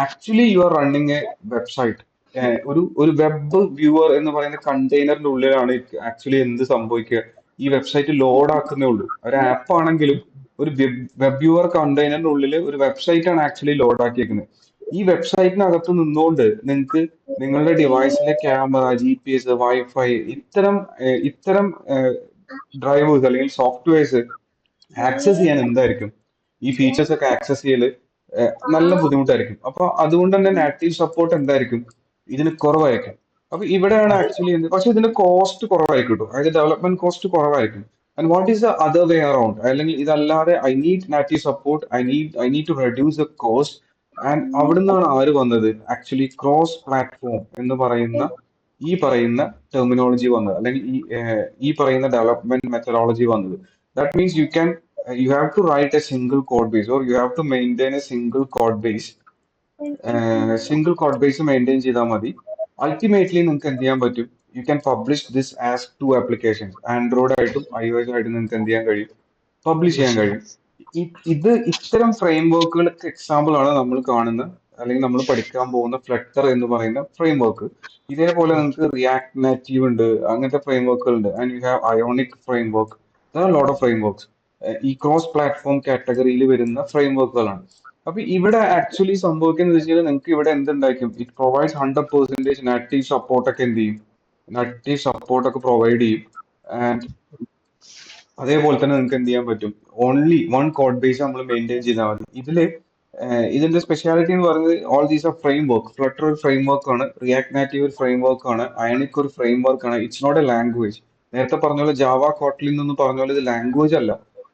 A: Actually you are running A website. ഒരു വെബ് വ്യൂവർ എന്ന് പറയുന്ന കണ്ടെയ്നറിന്റെ ഉള്ളിലാണ് ആക്ച്വലി എന്ത് സംഭവിക്കുക, ഈ വെബ്സൈറ്റ് ലോഡ് ആക്കുന്നേ ഉള്ളൂ. ഒരു ആപ്പ് ആണെങ്കിലും ഒരു വെബ് വ്യൂവർ കണ്ടെയ്നറിന്റെ ഉള്ളിൽ ഒരു വെബ്സൈറ്റ് ആണ് ആക്ച്വലി ലോഡ് ആക്കിയേക്കുന്നത്. ഈ വെബ്സൈറ്റിനകത്ത് നിന്നുകൊണ്ട് നിങ്ങൾക്ക് നിങ്ങളുടെ ഡിവൈസിലെ ക്യാമറ, GPS, വൈഫൈ, ഇത്തരം ഡ്രൈവേഴ്സ് അല്ലെങ്കിൽ സോഫ്റ്റ്വെയർസ് ആക്സസ് ചെയ്യാൻ എന്തായിരിക്കും, ഈ ഫീച്ചേഴ്സ് ഒക്കെ ആക്സസ് ചെയ്യല് നല്ല ബുദ്ധിമുട്ടായിരിക്കും. അപ്പൊ അതുകൊണ്ട് തന്നെ നാറ്റീവ് സപ്പോർട്ട് എന്തായിരിക്കും, ഇതിന് കുറവായിരിക്കും. അപ്പൊ ഇവിടെയാണ് ആക്ച്വലി എന്ത്, പക്ഷെ ഇതിന്റെ കോസ്റ്റ് കുറവായിരിക്കും കേട്ടോ. അതായത് ഡെവലപ്മെന്റ് കോസ്റ്റ് കുറവായിരിക്കും. And what is the other way around, അല്ലെങ്കിൽ ഇതല്ലാതെ I need native support, I need to reduce the cost. And അവിടുന്നാണ് ആര് വന്നത്, ആക്ച്വലി ക്രോസ് പ്ലാറ്റ്ഫോം എന്ന് പറയുന്ന ഈ പറയുന്ന ടെർമിനോളജി വന്നത്, അല്ലെങ്കിൽ ഈ പറയുന്ന ഡെവലപ്മെന്റ് മെത്തഡോളജി വന്നത്. That means you have to write a single code base, or you have to maintain a single code base maintain ചെയ്താൽ മതി. അൾട്ടിമേറ്റ്ലി നിങ്ങൾക്ക് എന്ത് ചെയ്യാൻ പറ്റും, you can publish this as two applications. Android ആയിട്ടും iOS ആയിട്ടും നിങ്ങൾക്ക് എന്ത് ചെയ്യാൻ കഴിയും, പബ്ലിഷ് ചെയ്യാൻ
B: പബ്ലിഷ്.
A: കഴിയും. ഇത്തരം ഫ്രെയിം വർക്കുകൾക്ക് എക്സാമ്പിൾ ആണ് നമ്മൾ കാണുന്ന, അല്ലെങ്കിൽ നമ്മൾ പഠിക്കാൻ പോകുന്ന ഫ്ലട്ടർ എന്ന് പറയുന്ന ഫ്രെയിം വർക്ക്. ഇതേപോലെ നിങ്ങൾക്ക് റിയാക്ട് നാറ്റീവ് ഉണ്ട്, അങ്ങനത്തെ ഫ്രെയിം വർക്കുകൾ ഉണ്ട്. And you have ionic frame work, lot of frame works ഈ ക്രോസ് പ്ലാറ്റ്ഫോം കാറ്റഗറിയിൽ വരുന്ന ഫ്രെയിം വർക്കുകളാണ്. അപ്പൊ ഇവിടെ ആക്ച്വലി സംഭവിക്കുന്നത് വെച്ച് കഴിഞ്ഞാൽ നിങ്ങൾക്ക് ഇവിടെ എന്തുണ്ടായിരിക്കും, ഇറ്റ് പ്രൊവൈഡ്സ് 100% നാറ്റീവ് സപ്പോർട്ട് ഒക്കെ എന്ത് ചെയ്യും, നാറ്റീവ് സപ്പോർട്ട് ഒക്കെ പ്രൊവൈഡ് ചെയ്യും. ആൻഡ് അതേപോലെ തന്നെ നിങ്ങൾക്ക് എന്ത് ചെയ്യാൻ പറ്റും, ഓൺലി വൺ കോഡ് ബേസ് നമ്മൾ മെയിൻറ്റെയിൻ ചെയ്താൽ മതി. ഇതിന്റെ സ്പെഷ്യാലിറ്റി എന്ന് പറയുന്നത് all these are framework. Flutter ഒരു ഫ്രെയിം വർക്ക് ആണ്, റിയാക്ട് നാറ്റീവ് ഒരു ഫ്രെയിം വർക്ക് ആണ്, അയണിക് ഒരു ഫ്രെയിം വർക്ക് ആണ്. It's not a language. നേരത്തെ പറഞ്ഞ പോലെ ജാവ കോട്ട്ലിൻ എന്ന് പറഞ്ഞ പോലെ ഇത് ലാംഗ്വേജ് അല്ല,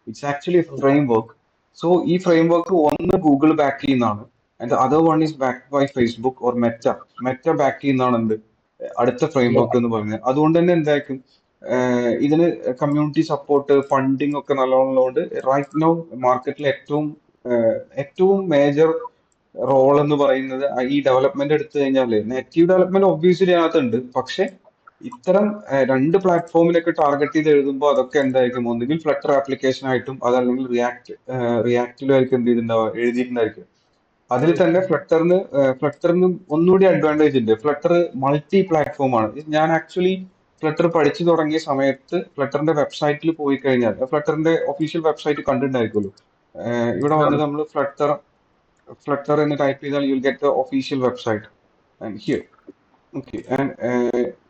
A: it's actually framework. So ഈ ഫ്രെയിം വർക്ക് ഒന്ന് ഗൂഗിൾ ബാക്ക് ചെയ്യുന്നതാണ്, and other one is back by Facebook or Meta. Meta back ചെയ്യുന്നതാണ് എന്ത് അടുത്ത ഫ്രെയിം വർക്ക് എന്ന് പറയുന്നത്. അതുകൊണ്ട് തന്നെ എന്തായിരിക്കും ഇതിന് കമ്മ്യൂണിറ്റി സപ്പോർട്ട് ഫണ്ടിങ് ഒക്കെ നല്ലോണം ഉള്ളതുകൊണ്ട് റൈറ്റ് നൗ മാർക്കറ്റിൽ ഏറ്റവും മേജർ റോൾ എന്ന് പറയുന്നത് ഈ ഡെവലപ്മെന്റ് എടുത്തു കഴിഞ്ഞാല് നേറ്റീവ് ഡെവലപ്മെന്റ് ഒബ്വിയസ്ലി അതിനകത്തുണ്ട്. പക്ഷെ ഇത്തരം രണ്ട് പ്ലാറ്റ്ഫോമിലൊക്കെ ടാർഗറ്റ് ചെയ്ത് എഴുതുമ്പോൾ അതൊക്കെ എന്തായിരിക്കും, ഒന്നുകിൽ ഫ്ലട്ടർ ആപ്ലിക്കേഷൻ ആയിട്ടും അതല്ലെങ്കിൽ റിയാക്റ്റിലും ആയിരിക്കും എന്ത് ചെയ്തിട്ടുണ്ടാവുക, എഴുതിയിട്ടുണ്ടായിരിക്കും. അതിൽ തന്നെ ഫ്ലട്ടറിന് ഒന്നുകൂടി അഡ്വാൻറ്റേജ് ഉണ്ട്. ഫ്ലട്ടർ മൾട്ടി പ്ലാറ്റ്ഫോം ആണ്. ഞാൻ ആക്ച്വലി ഫ്ലട്ടർ പഠിച്ചു തുടങ്ങിയ സമയത്ത് ഫ്ലട്ടറിന്റെ വെബ്സൈറ്റിൽ പോയി കഴിഞ്ഞാൽ, ഫ്ലട്ടറിന്റെ ഒഫീഷ്യൽ വെബ്സൈറ്റ് കണ്ടിട്ടുണ്ടായിരിക്കുമല്ലോ. ഇവിടെ വന്നിട്ട് നമ്മൾ ഫ്ലട്ടർ എന്ന് ടൈപ്പ് ചെയ്താൽ you'll get the official website and here. Okay, and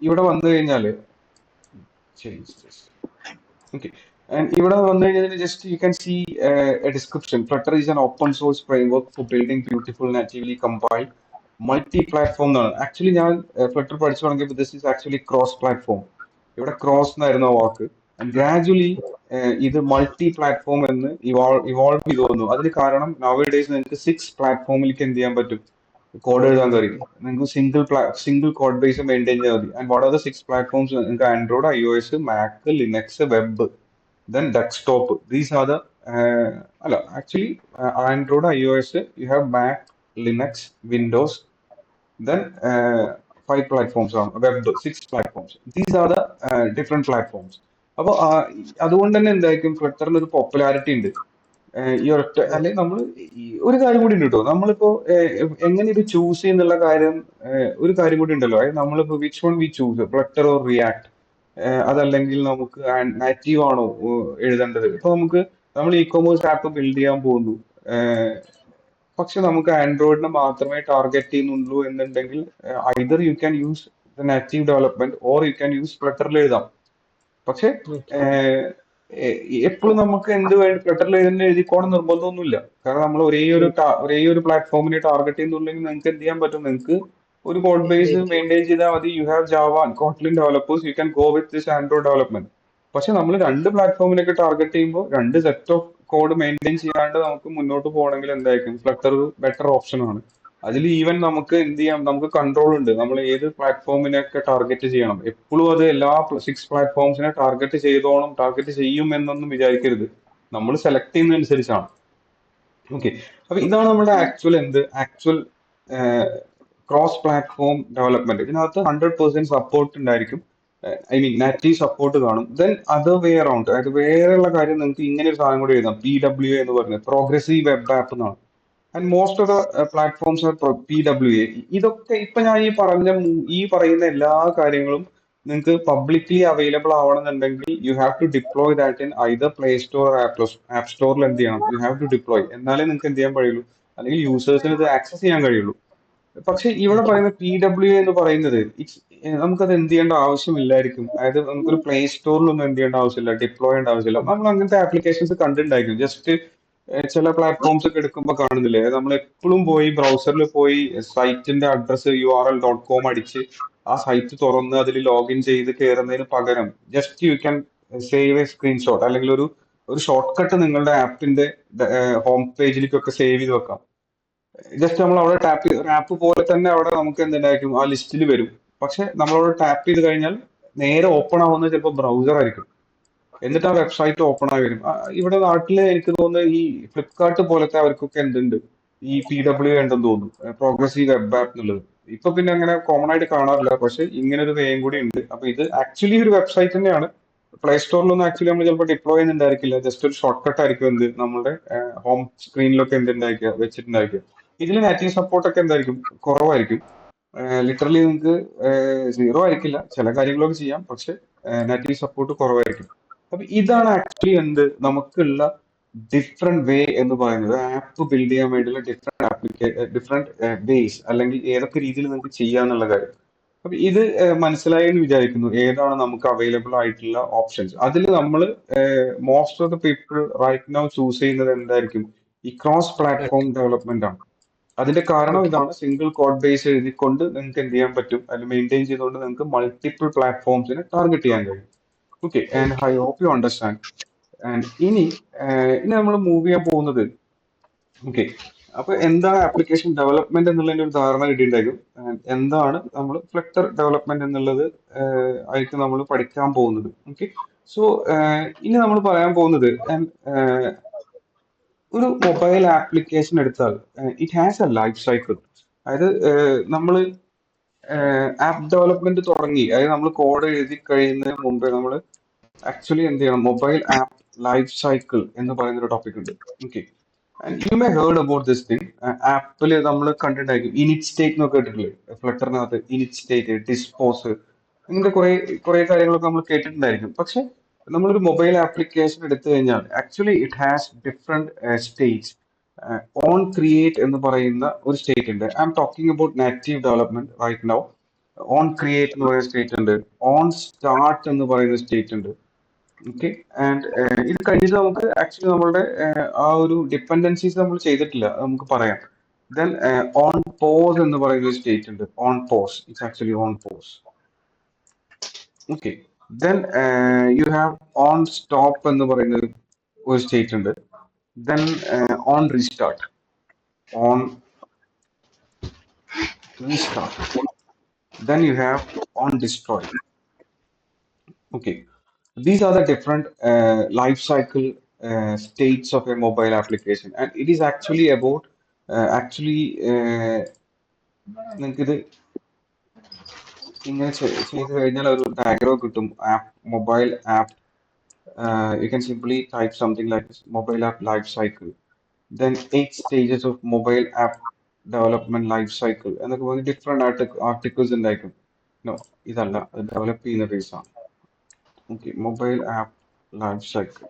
A: ഇവിടെ വന്നു കഴിഞ്ഞാല് ചേഞ്ച് ദിസ്. Okay. And ഇവിടെ വന്നു കഴിഞ്ഞാൽ just you can see a description. Flutter is an open source framework for building beautiful natively compiled multi-platform എന്നാണ്. Actually ഞാൻ Flutter പഠിച്ചു തുടങ്ങിയപ്പോൾ this is actually cross platform. ഇവിടെ ക്രോസ് എന്നായിരുന്നു ആ വാക്ക്. ആൻഡ് ഗ്രാജുവലി ഇത് മൾട്ടി പ്ലാറ്റ്ഫോം എന്ന് ഇവോൾവ് ചെയ്തു വന്നു. അതിന് കാരണം നവ ഡേയ്സ് നിങ്ങൾക്ക് 6 പ്ലാറ്റ്ഫോമിലേക്ക് എന്ത് ചെയ്യാൻ പറ്റും, കോഡ് എഴുതാൻ കഴിയും. നിങ്ങൾക്ക് സിംഗിൾ കോഡ് ബേസ് മെയിൻറ്റെയിൻ ചെയ്താൽ മതി. And what are the 6 platforms? നിങ്ങൾക്ക് Android, iOS, Mac, Linux, web, then desktop. These are the അല്ല actually Android, iOS, you have Mac, Linux, Windows, then 5 platforms ആണ്, web 6 platforms. These are the different platforms. അപ്പോൾ അതുകൊണ്ട് തന്നെ എന്തായിരിക്കും ഫ്ലട്ടറിന് ഒരു popularity ഉണ്ട്. ഈ ഒറ്റ അല്ലെങ്കിൽ നമ്മൾ ഒരു കാര്യം കൂടി ഉണ്ട് കേട്ടോ. നമ്മളിപ്പോ എങ്ങനെ ഇത് ചൂസ് ചെയ്യുന്നുള്ള കാര്യം, ഒരു കാര്യം കൂടി ഉണ്ടല്ലോ. അതായത് നമ്മളിപ്പോ which one V choose, flutter or react, അതല്ലെങ്കിൽ നമുക്ക് നാറ്റീവ് ആണോ എഴുതേണ്ടത്. ഇപ്പൊ നമ്മൾ ഇ കൊമേഴ്സ് ആപ്പ് ബിൽഡ് ചെയ്യാൻ പോകുന്നു, ഏഹ്, പക്ഷെ നമുക്ക് ആൻഡ്രോയിഡിനെ മാത്രമേ ടാർഗറ്റ് ചെയ്യുന്നുള്ളൂ എന്നുണ്ടെങ്കിൽ either you can use the native development or you can use ഫ്ലട്ടറിൽ എഴുതാം. പക്ഷെ എപ്പോഴും നമുക്ക് എന്ത് വേണ്ടി ഫ്ലട്ടറിൽ തന്നെ എഴുതിക്കോണം നിർബന്ധമൊന്നുമില്ല. കാരണം നമ്മൾ ഒരേ ഒരു പ്ലാറ്റ്ഫോമിനെ ടാർഗറ്റ് ചെയ്യുന്നുണ്ടെങ്കിൽ നിങ്ങൾക്ക് എന്ത് ചെയ്യാൻ പറ്റും, നിങ്ങൾക്ക് ഒരു കോഡ് ബേസ് മെയിൻറ്റെയിൻ ചെയ്താൽ മതി. You have Java Kotlin developers, U can go with this Android development. പക്ഷെ നമ്മൾ രണ്ട് പ്ലാറ്റ്ഫോമിലേക്ക് ടാർഗറ്റ് ചെയ്യുമ്പോൾ രണ്ട് സെറ്റ് ഓഫ് കോഡ് മെയിൻറ്റെയിൻ ചെയ്യാണ്ട് നമുക്ക് മുന്നോട്ട് പോകണമെങ്കിൽ എന്തായിരിക്കും ഫ്ലട്ടർ ഒരു ബെറ്റർ ഓപ്ഷൻ ആണ്. അതിൽ ഈവൻ നമുക്ക് എന്ത് ചെയ്യാം, നമുക്ക് കൺട്രോൾ ഉണ്ട്. നമ്മൾ ഏത് പ്ലാറ്റ്ഫോമിനൊക്കെ ടാർഗറ്റ് ചെയ്യണം. എപ്പോഴും അത് എല്ലാ 6 പ്ലാറ്റ്ഫോംസിനെ ടാർഗറ്റ് ചെയ്യും എന്നൊന്നും വിചാരിക്കരുത്. നമ്മൾ സെലക്ട് ചെയ്യുന്നതനുസരിച്ചാണ്. ഓക്കെ, അപ്പൊ ഇതാണ് നമ്മുടെ ആക്ച്വൽ ക്രോസ് പ്ലാറ്റ്ഫോം ഡെവലപ്മെന്റ്. ഇതിനകത്ത് 100% സപ്പോർട്ട് ഉണ്ടായിരിക്കും. ഐ മീൻ നാറ്റീവ് സപ്പോർട്ട് കാണും. ദെൻ അതർ വേ അറൗണ്ട്, അതായത് വേറെയുള്ള കാര്യം നിങ്ങൾക്ക് ഇങ്ങനെ ഒരു സാധനം കൂടി എഴുതാം, PWA എന്ന് പറയുന്നത് പ്രോഗ്രസീവ് വെബ് ആപ്പ് എന്നാണ്. And most of the platforms are PWA. ഇതൊക്കെ ഇപ്പൊ ഞാൻ ഈ പറയുന്ന എല്ലാ കാര്യങ്ങളും നിങ്ങൾക്ക് പബ്ലിക്ലി അവൈലബിൾ ആവണമെന്നുണ്ടെങ്കിൽ you have to deploy that in either play store app സ്റ്റോറിൽ എന്ത് ചെയ്യണം, യു ഹാവ് ടു ഡിപ്ലോയ്. എന്നാലേ നിങ്ങൾക്ക് എന്ത് ചെയ്യാൻ കഴിയുള്ളൂ, അല്ലെങ്കിൽ യൂസേഴ്സിന് ഇത് ആക്സസ് ചെയ്യാൻ കഴിയുള്ളൂ. പക്ഷെ ഇവിടെ പറയുന്ന PWA എന്ന് പറയുന്നത് നമുക്കത് എന്ത് ചെയ്യേണ്ട ആവശ്യമില്ലായിരിക്കും. അതായത് നമുക്കൊരു പ്ലേ സ്റ്റോറിലൊന്നും എന്ത് ചെയ്യേണ്ട ആവശ്യമില്ല, ഡിപ്ലോയ് ചെയ്യേണ്ട ആവശ്യമില്ല. നമ്മൾ അങ്ങനത്തെ ആപ്ലിക്കേഷൻസ് കണ്ടിട്ടുണ്ടായിരിക്കും. ജസ്റ്റ് ചില പ്ലാറ്റ്ഫോംസ് ഒക്കെ എടുക്കുമ്പോൾ കാണുന്നില്ലേ, നമ്മൾ എപ്പോഴും പോയി ബ്രൗസറിൽ പോയി സൈറ്റിന്റെ അഡ്രസ്സ് url.com അടിച്ച് ആ സൈറ്റ് തുറന്ന് അതിൽ ലോഗിൻ ചെയ്ത് കയറുന്നതിന് പകരം just you can save A screenshot, അല്ലെങ്കിൽ ഒരു ഷോർട്ട് കട്ട് നിങ്ങളുടെ ആപ്പിന്റെ ഹോം പേജിലേക്കൊക്കെ സേവ് ചെയ്ത് വെക്കാം. ജസ്റ്റ് നമ്മൾ അവിടെ ഒരു ആപ്പ് പോലെ തന്നെ അവിടെ നമുക്ക് എന്തുണ്ടായിരിക്കും, ആ ലിസ്റ്റിൽ വരും. പക്ഷെ നമ്മളവിടെ ടാപ്പ് ചെയ്ത് കഴിഞ്ഞാൽ നേരെ ഓപ്പൺ ആവുന്നത് ചിലപ്പോൾ ബ്രൗസർ ആയിരിക്കും. എന്നിട്ട് ആ വെബ്സൈറ്റ് ഓപ്പൺ ആയി വരും. ഇവിടെ നാട്ടില് എനിക്ക് തോന്നുന്നത് ഈ ഫ്ലിപ്കാർട്ട് പോലത്തെ അവർക്കൊക്കെ എന്തുണ്ട്, ഈ PWA ഉണ്ടെന്ന് തോന്നുന്നു, പ്രോഗ്രസീവ് വെബ് ആപ്പ് എന്നുള്ളത്. ഇപ്പൊ പിന്നെ അങ്ങനെ കോമൺ ആയിട്ട് കാണാറില്ല, പക്ഷെ ഇങ്ങനെ ഒരു വേയും കൂടി ഉണ്ട്. അപ്പൊ ഇത് ആക്ച്വലി ഒരു വെബ്സൈറ്റ് തന്നെയാണ്. പ്ലേ സ്റ്റോറിലൊന്നും ആക്ച്വലി നമ്മൾ ചിലപ്പോൾ ഡിപ്ലോയ് ചെയ്യുന്നുണ്ടായിരിക്കില്ല. ജസ്റ്റ് ഒരു ഷോർട്ട് കട്ട് ആയിരിക്കും നമ്മുടെ ഹോം സ്ക്രീനിലൊക്കെ എന്തുണ്ടായിരിക്കുക, വെച്ചിട്ടുണ്ടായിരിക്കുക. ഇതിൽ നാറ്റീവ് സപ്പോർട്ട് ഒക്കെ എന്തായിരിക്കും, കുറവായിരിക്കും. ലിറ്ററലി നിങ്ങൾക്ക് സീറോ ആയിരിക്കില്ല, ചില കാര്യങ്ങളൊക്കെ ചെയ്യാം, പക്ഷെ നാറ്റീവ് സപ്പോർട്ട് കുറവായിരിക്കും. അപ്പൊ ഇതാണ് ആക്ച്വലി നമുക്കുള്ള ഡിഫറെന്റ് വേ എന്ന് പറയുന്നത്. ആപ്പ് ബിൽഡ് ചെയ്യാൻ വേണ്ടിയുള്ള ഡിഫറെന്റ് വേസ്, അല്ലെങ്കിൽ ഏതൊക്കെ രീതിയിൽ നിങ്ങൾക്ക് ചെയ്യാന്നുള്ള കാര്യം. അപ്പൊ ഇത് മനസ്സിലായി എന്ന് വിചാരിക്കുന്നു, ഏതാണ് നമുക്ക് അവൈലബിൾ ആയിട്ടുള്ള ഓപ്ഷൻസ്. അതിൽ നമ്മൾ most of the people right now choose ചെയ്യുന്നത് എന്തായിരിക്കും, ഈ ക്രോസ് പ്ലാറ്റ്ഫോം ഡെവലപ്മെന്റ് ആണ്. അതിന്റെ കാരണം
B: ഓക്കെ.
A: ഇതാണ്, സിംഗിൾ കോഡ് ബേസ് എഴുതിക്കൊണ്ട് നിങ്ങൾക്ക് എന്ത് ചെയ്യാൻ പറ്റും, അതിൽ മെയിൻറ്റെയിൻ ചെയ്തുകൊണ്ട് നിങ്ങൾക്ക് മൾട്ടിപ്പിൾ പ്ലാറ്റ്ഫോംസിനെ ടാർഗറ്റ് ചെയ്യാൻ കഴിയും. Okay, and I hope you understand. And ഇനി നമ്മൾ മൂവ് ചെയ്യാൻ പോകുന്നത്, ഓക്കെ, അപ്പൊ എന്താണ് ആപ്ലിക്കേഷൻ ഡെവലപ്മെന്റ് എന്നുള്ളതിന്റെ ഒരു ധാരണ കിട്ടിയിട്ടുണ്ടായിരിക്കും. എന്താണ് നമ്മൾ ഫ്ലട്ടർ ഡെവലപ്മെന്റ് എന്നുള്ളത് ആയിരിക്കും നമ്മൾ പഠിക്കാൻ പോകുന്നത്. ഓക്കെ, സോ ഇനി നമ്മൾ പറയാൻ പോകുന്നത് ഒരു മൊബൈൽ ആപ്ലിക്കേഷൻ എടുത്താൽ it has A life cycle. അതായത് നമ്മൾ ആപ്പ് ഡെവലപ്മെന്റ് തുടങ്ങി, അതായത് നമ്മൾ കോഡ് എഴുതി കഴിയുന്നതിന് മുമ്പേ നമ്മൾ ആക്ച്വലി എന്ത് ചെയ്യണം, മൊബൈൽ ആപ്പ് ലൈഫ് സൈക്കിൾ എന്ന് പറയുന്ന ഒരു ടോപ്പിക് ഉണ്ട്. Okay, and you may heard about this thing. ആപ്പിൽ നമ്മൾ കണ്ടിട്ടുണ്ടായിരിക്കും ഇനിറ്റ് സ്റ്റേറ്റ് എന്നൊക്കെ കേട്ടിട്ടില്ലേ, ഫ്ലട്ടറിനകത്ത് ഇനിറ്റ് സ്റ്റേറ്റ്, ഡിസ്പോസ്, ഇങ്ങനത്തെ കുറെ കാര്യങ്ങളൊക്കെ നമ്മൾ കേട്ടിട്ടുണ്ടായിരിക്കും. പക്ഷെ നമ്മളൊരു മൊബൈൽ ആപ്ലിക്കേഷൻ എടുത്തു കഴിഞ്ഞാൽ actually it has different states. On create എന്ന് പറയുന്ന ഒരു സ്റ്റേറ്റ് ഉണ്ട്. I am talking about native development right now. On create എന്ന് പറയുന്ന സ്റ്റേറ്റ് ഉണ്ട്, ഓൺ സ്റ്റാർട്ട് എന്ന് പറയുന്ന സ്റ്റേറ്റ് ഉണ്ട്. ഓക്കെ, ആൻഡ് ഇത് കഴിഞ്ഞിട്ട് നമുക്ക് ആക്ച്വലി നമ്മളുടെ ആ ഒരു ഡിപ്പെൻഡൻസീസ് നമ്മൾ ചെയ്തിട്ടില്ല, അത് നമുക്ക് പറയാം. ദെൻ ഓൺ പോസ് എന്ന് പറയുന്ന ഒരു സ്റ്റേറ്റ് ഉണ്ട്, on pause, it's actually on pause. Okay, then you have on stop എന്ന് പറയുന്ന ഒരു സ്റ്റേറ്റ് ഉണ്ട്. Then on restart, on restart. Then you have on destroy. Okay, these are the different life cycle states of a mobile application, and it is actually about actually നിങ്ങൾക്കിത് ഇങ്ങനെ ചെയ്ത് കഴിഞ്ഞാൽ ഒരു diagram കിട്ടും. App, mobile app, you can simply type something like this, mobile app life cycle, then 8 stages of mobile app development life cycle എന്നൊക്കെ പറഞ്ഞ് different articles ഉണ്ടായിരിക്കും. No, ഇതല്ല, അത് ഡെവലപ്പ് ചെയ്യുന്ന ബേസ് ആണ്. Okay, mobile app life cycle.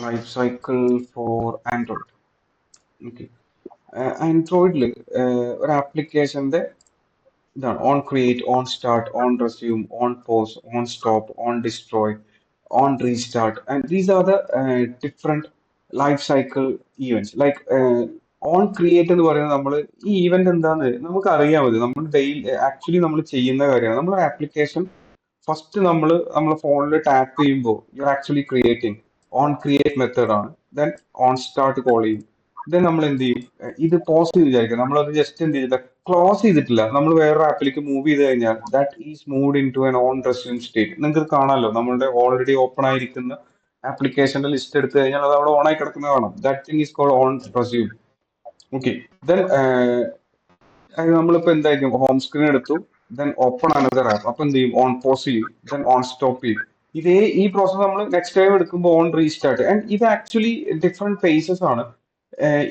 A: Life cycle for Android. Okay. ആൻഡ്രോയിഡിൽ ഒരു ആപ്ലിക്കേഷന്റെ ഇതാണ് on create, on start, on resume, on pause, on stop, on destroy, on restart, and these are the different life cycle events. Like on create എന്ന് പറയുന്നത്, നമ്മൾ ഈ event എന്താന്ന് നമുക്ക് അറിയാൻ മതി, നമ്മൾ ഡെയിലി ആക്ച്വലി നമ്മൾ ചെയ്യുന്ന കാര്യമാണ്. നമ്മുടെ ആപ്ലിക്കേഷൻ ഫസ്റ്റ് നമ്മൾ ഫോണിൽ ടാപ്പ് ചെയ്യുമ്പോൾ you are actually creating, on create method ആണ്. ദെൻ ഓൺ സ്റ്റാർട്ട് കോൾ ചെയ്യും. ദെൻ നമ്മൾ എന്ത് ചെയ്യും, ഇത് പോസ് ചെയ്ത് വിചാരിക്കുക, നമ്മളത് ജസ്റ്റ് എന്ത് ചെയ്തില്ല, ക്ലോസ് ചെയ്തിട്ടില്ല, നമ്മൾ വേറൊരു ആപ്പിലേക്ക് മൂവ് ചെയ്ത് കഴിഞ്ഞാൽ that is moved into an on resume state. നിങ്ങൾക്ക് കാണാമല്ലോ, നമ്മളുടെ ഓൾറെഡി ഓപ്പൺ ആയിരിക്കുന്ന ആപ്ലിക്കേഷന്റെ ലിസ്റ്റ് എടുത്തു കഴിഞ്ഞാൽ അത് അവിടെ ഓൺ ആയി കിടക്കുന്നത് കാണാം. That thing is called on resume. Okay, then നമ്മളിപ്പോ എന്തായിരിക്കും, ഹോം സ്ക്രീൻ എടുത്തു, ദെൻ ഓപ്പൺ അനദർ ആപ്പ്, അപ്പൊ എന്ത് ചെയ്യും, ഓൺ പോസ് ചെയ്യും, ദെൻ ഓൺ സ്റ്റോപ്പ് ചെയ്യും. ഈ പ്രോസസ് നമ്മൾ നെക്സ്റ്റ് ടൈം എടുക്കുമ്പോൾ ഓൺ റീസ്റ്റാർട്ട്. ആൻഡ് ഇത് ആക്ച്വലി ഡിഫറെന്റ് ഫേസസ് ആണ്.